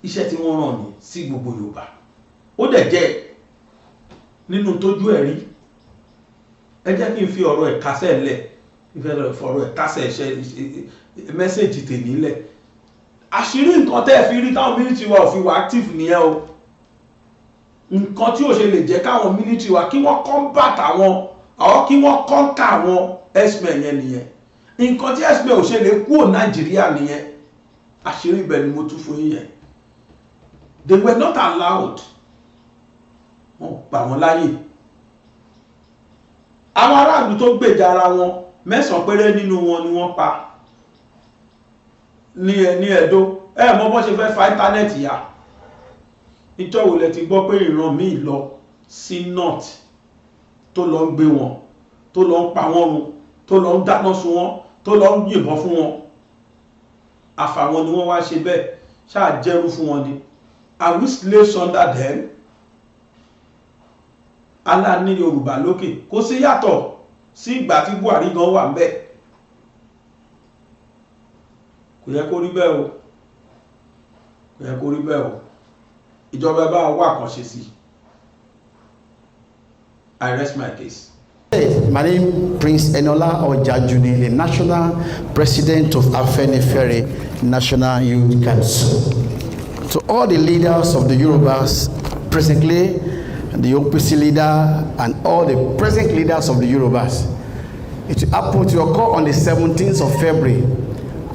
iṣẹ́ tí wọ́n rán ní sí gbogbo Yorùbá ó dẹ̀ jẹ́ nínú tójú ẹ̀ rí. ẹ jẹ́ kí n fi ọ̀rọ̀ ẹ̀ kásẹ̀ lẹ̀, ìfẹ́ fọ̀rọ̀ ẹ̀ kásẹ̀ ṣe mẹ́sẹ̀jì tèmi lẹ̀. àṣírí nǹkan tẹ́ ẹ fi rí táwọn military wa ò fi wà active nìyẹn o. nǹkan tí ò ṣe lè jẹ́ káwọn military wa kí wọ́n combat àwọn kí wọ́n conquer àwọn x-men yẹn nìyẹn. nǹkan tí x-men ò ṣe lè kúrò Nàìjíríà nìyẹn. àṣírí ibẹ̀ ni mo tún fún yín yẹn. They were not allowed. wọ́n gbà wọ́n láyè. àwọn aráàlú tó gbèjà ara wọn 9 péré nínú wọn ni wọ́n pa ní Ẹdó. Mọ̀ bọ́n ṣe fẹ́ fa íńtánẹ́ẹ̀tì yá. ìjọ́ wo lẹ ti gbọ́ pé ìran míì lọ sí north tó lọ ń gbé wọn, tó lọ ń pa wọ́n run, tó lọ ń dáná sun wọn, tó lọ ń yìnbọn fún wọn? àfàwọn ni wọ́n wá ṣe bẹ́ẹ̀ ṣáà jẹ́rú fún wọn ni. Are we slaves under them? Allah ní Yorùbá lókè kò sí yàtọ̀ sí ìgbà tí Buhari gan wà ń bẹ̀. kò yẹ kó rí bẹ́ẹ̀ o, kò yẹ kó rí bẹ́ẹ̀ o. ìjọba bá wà kàn ṣe sí. I rest my case. My name is Prince Enola Ojajuni, the National President of Afenifere National Youth Council. To all the leaders of the Yorubas presently, the OPC leader and all the present leaders of the Yorubas, it happened to occur on the 17th of February.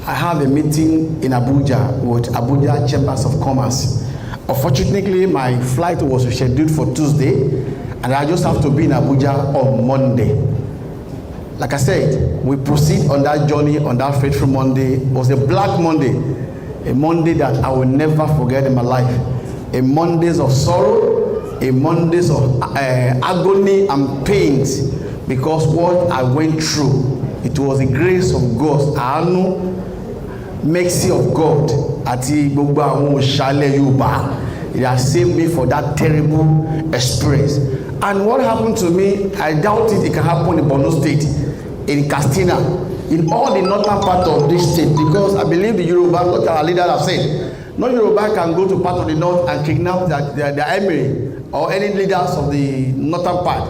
I have a meeting in Abuja with Abuja Chambers of Commerce. Unfortunately, my flight was scheduled for Tuesday, and I just have to be in Abuja on Monday. Like I said, we proceed on that journey on that fateful Monday. It was a black Monday, a Monday that I will never forget in my life. A Mondays of sorrow, a Mondays of agony and pains, because what I went through, it was the grace of God, àánú, mercy of God, àti gbogbo àwọn òṣàlẹ̀ Yorùbá. It has saved me for that terrible experience. And what happened to me, I doubt it can happen in Borno State, in Katsina, in all the northern part of this state, because I believe the Yoruba, what our leaders have said, no Yoruba can go to part of the north and kidnap the emir or any leaders of the northern part.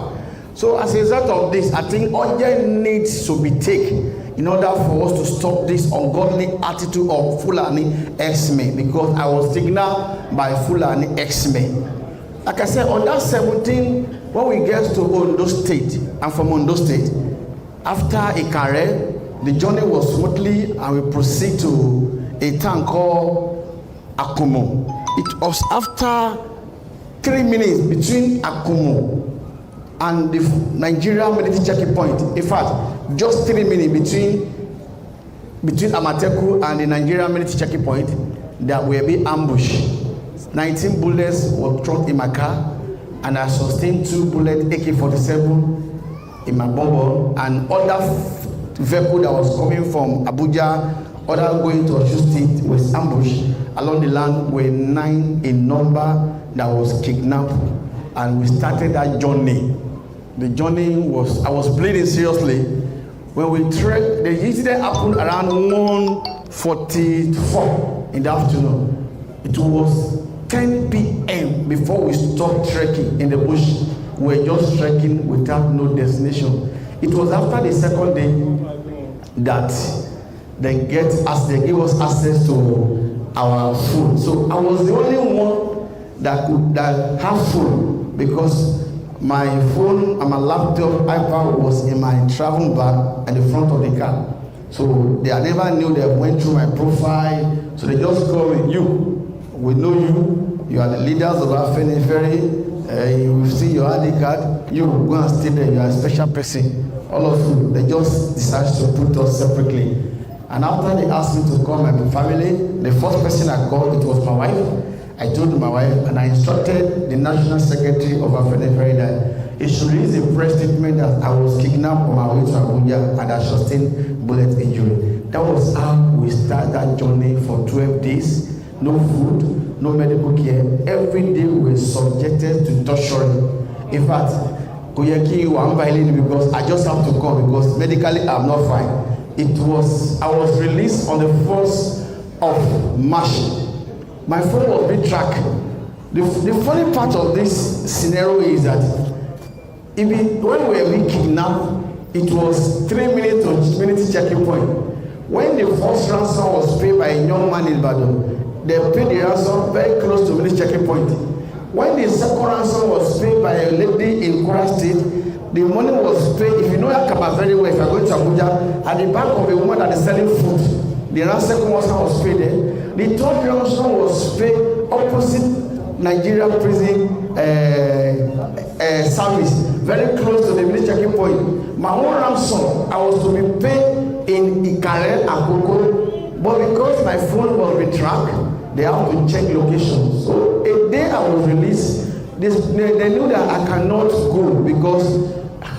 So as a result of this, I think urgent needs to be taken in order for us to stop this ungodly attitude of Fulani X-Men, because I was signaled by Fulani X-Men. Like I said, on that 17th, when we get to Ondo State, I'm from Ondo State, after Ikare, the journey was smoothly and we proceed to a town called Akumo. It was after 3 minutes between Akumo and the Nigerian military checking point. In fact, just 3 minutes between Amateku and the Nigerian military checking point, there will be ambush. 19 bullets were thrown in my car, and I sustained 2 bullets AK-47 in my bubble, and other vehicle that was coming from Abuja, other going to Osun State, was ambushed. Along the land were 9 in number that was kidnapped, and we started that journey. The journey was, I was bleeding seriously. When we trekked, the incident happened around 1:44 in the afternoon. It was 10 p.m. before we stopped trekking in the bush. We were just trekking without no destination. It was after the second day that they gave us access to our food. So I was the only one that have phone, because my phone and my laptop, iPad was in my travel bag at the front of the car. So they never knew they went through my profile. So they just call me, we know you are the leaders of our Ferry. You see your ID card, you go and stay there, you are a special person. All of you, they just decided to put us separately. And after they asked me to call my family, the first person I called, it was my wife. I told my wife, and I instructed the National Secretary of Afenifere that it should release a press statement that I was kidnapped on my way to Abuja and I sustained bullet injury. That was how we started that journey for 12 days. No food, no medical care. Every day we were subjected to torture. In fact, because I just have to come because medically I'm not fine. I was released on the 1st of March. My phone was being tracked. The funny part of this scenario is that when we were being kidnapped, it was 3 minutes to minutes checking point. When the first ransom was paid by a young man in Badon, they paid the ransom very close to minutes checking point. When the second ransom was paid by a lady in Kwara State, the money was paid, if you know Akaba very well, if you're going to Abuja, at the back of a woman that is selling food. The second ransom was paid there. The third ransom was paid opposite Nigeria prison service, very close to the village checking point. My own ransom, I was to be paid in Ikare and Koko, but because my phone was being tracked, they have to check location. So a day I was released, they knew that I cannot go because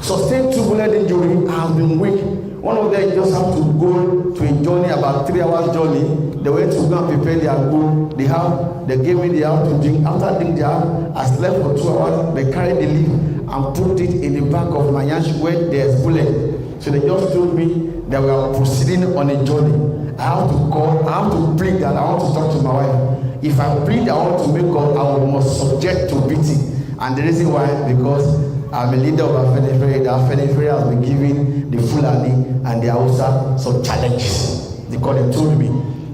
sustained 2 bullet injury, I have been weak. One of them just have to go to a journey, about 3 hours journey. They went to go and prepare their food. They gave me the house to drink. After drinking the house, I slept for 2 hours. They carried the leaf and put it in the back of my yansh where there's bullet. So they just told me that we are proceeding on a journey. I have to plead that I want to talk to my wife. If I plead I want to make up, I must subject to beating. And the reason why, because I'm a leader of Afenifere. The Afenifere has been giving the Fulani and the Hausa some challenges. Because they told me.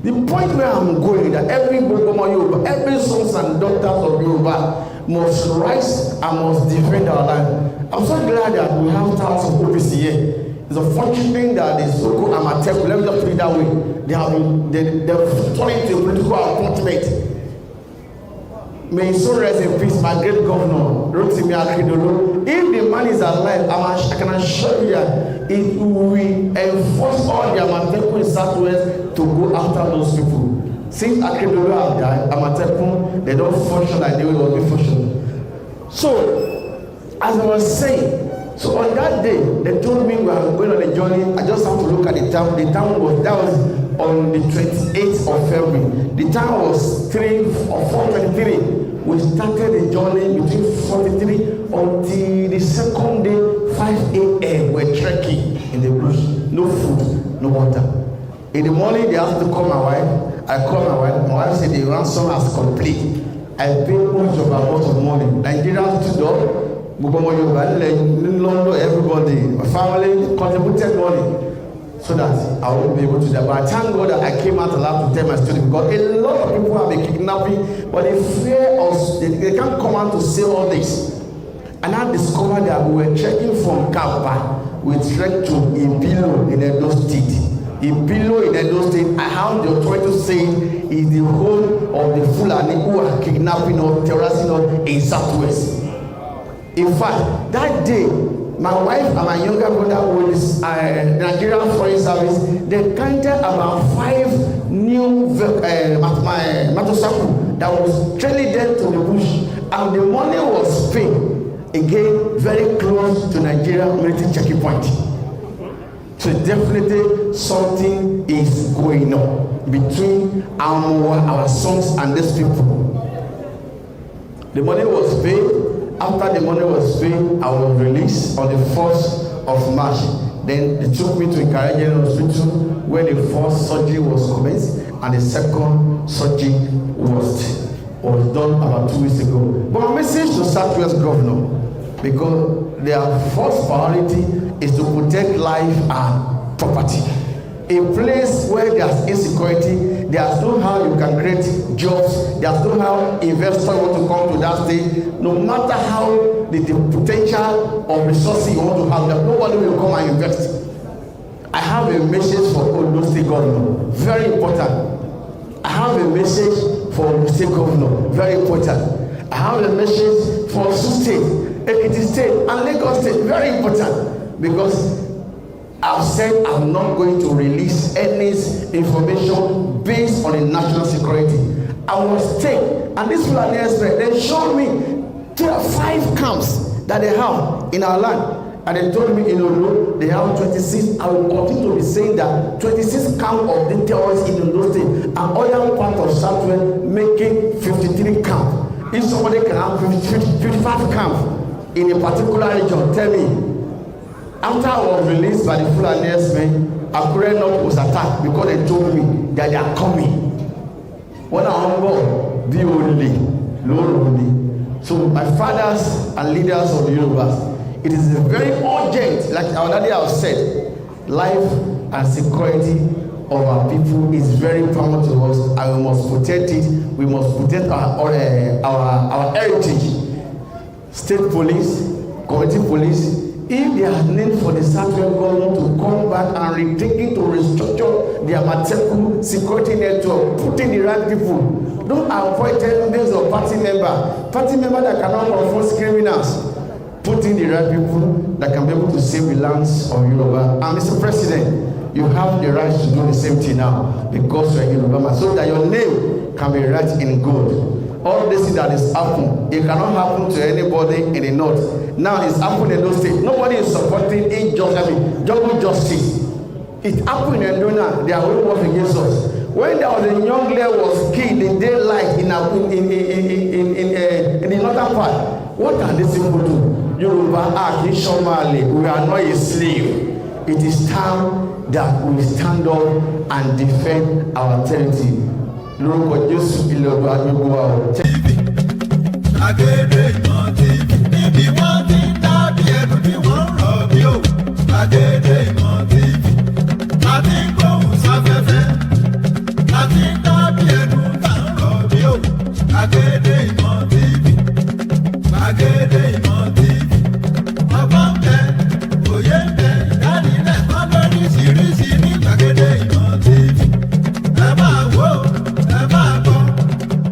The point where I'm going is that every Bogoma Yoruba, every sons and daughters of Yoruba must rise and must defend our land. I'm so glad that we have thousands of OPC here. It's a function thing that the so-called Amateku, let me just put it that way, they've turned into a political appointment. May his soul rest in peace, my great governor, Rotimi Akeredolu. If the man is alive, I can assure you that it will enforce all the Amateku in Southwest to go after those people. Since Akeredolu have died, Amateku, they don't function like they will be functioning. So, as I was saying, so on that day, they told me we are going on a journey. I just have to look at the time. The time was on the 28th of February. The time was 4:23. We started the journey between 43 until the second day, 5 a.m. We're trekking in the bush. No food, no water. In the morning, they asked to call my wife. I called my wife. My wife said the ransom has complete. I paid much of a lot of money. Nigeria stood up. London, everybody, my family contributed money so that I would be able to die. But I thank God that I came out alive to tell my story, because a lot of people have been kidnapping, but they fear us. They can't come out to say all this. And I discovered that we were trekking from Kapa, we trekked to Ibilo in Edo State. Ibilo in Edo State, I have the authority to say is the whole of the Fulani who are kidnapping or terrorizing us in Southwest. In fact, that day, my wife and my younger brother with the Nigerian Foreign Service, they counted about 5 new motorcycles that was trailing them to the bush, and the money was paid again very close to Nigeria military checking point. So definitely something is going on between our sons and these people. The money was paid. After the money was paid, I was released on the 1st of March. Then they took me to Ikare General Hospital where the first surgery was commenced and the second surgery was done about 2 weeks ago. But my message to Southwest Governor, because their first priority is to protect life and property. A place where there's insecurity, there's no how you can create jobs, there's no how investors want to come to that state. No matter how the potential of resources you want to have, nobody will come and invest. I have a message for Ondo State Governor, very important. I have a message for Ondo State Governor, very important. I have a message for Osun State, Ekiti State, and Lagos State, very important. Because I've said I'm not going to release any information based on the national security. I was taken, and this Fulani Express, they showed me there are 5 camps that they have in our land. And they told me in Ondo, they have 26. I will continue to be saying that 26 camp of the terrorists in Ondo State and other part of Southwest making 53 camp. If somebody can have 55 camp in a particular region, tell me. After I was released by the Fulani Express, Akure North was attacked because they told me that they are coming. When I'm on board, be only, Lord only. So my fathers and leaders of the Yorubas, it is very urgent, like our daddy has said, life and security of our people is very paramount to us, and we must protect it. We must protect our heritage. State police, community police, if they are named for the Southwest government to come back and retaking to restructure their Mateku security network, putting the right people. Don't avoid telling them of party member that cannot confront criminals. Putting the right people that can be able to save the lands of Yoruba. And Mr. President, you have the right to do the same thing now because you're Yoruba, so that your name can be right in good. All this that is happening, it cannot happen to anybody in the north. Now it's happening in those states. Nobody is supporting jungle justice. It happened in Ndona. They are going to work against us. When there was a young girl was killed in daylight in the northern part, what can these people do? Yoruba are Somali. We are not a slave. It is time that we stand up and defend our territory. Lórúkọ Jésù ilẹ̀ ọdún agbègbè wa o. Gbàgede ìmọ̀ TV níbi wọ́n ti ń dábì ẹnu bí wọ́n ń rọ̀ bí o. Gbàgede ìmọ̀ TV láti ń gbóhùn sáfẹ́fẹ́ láti ń dá.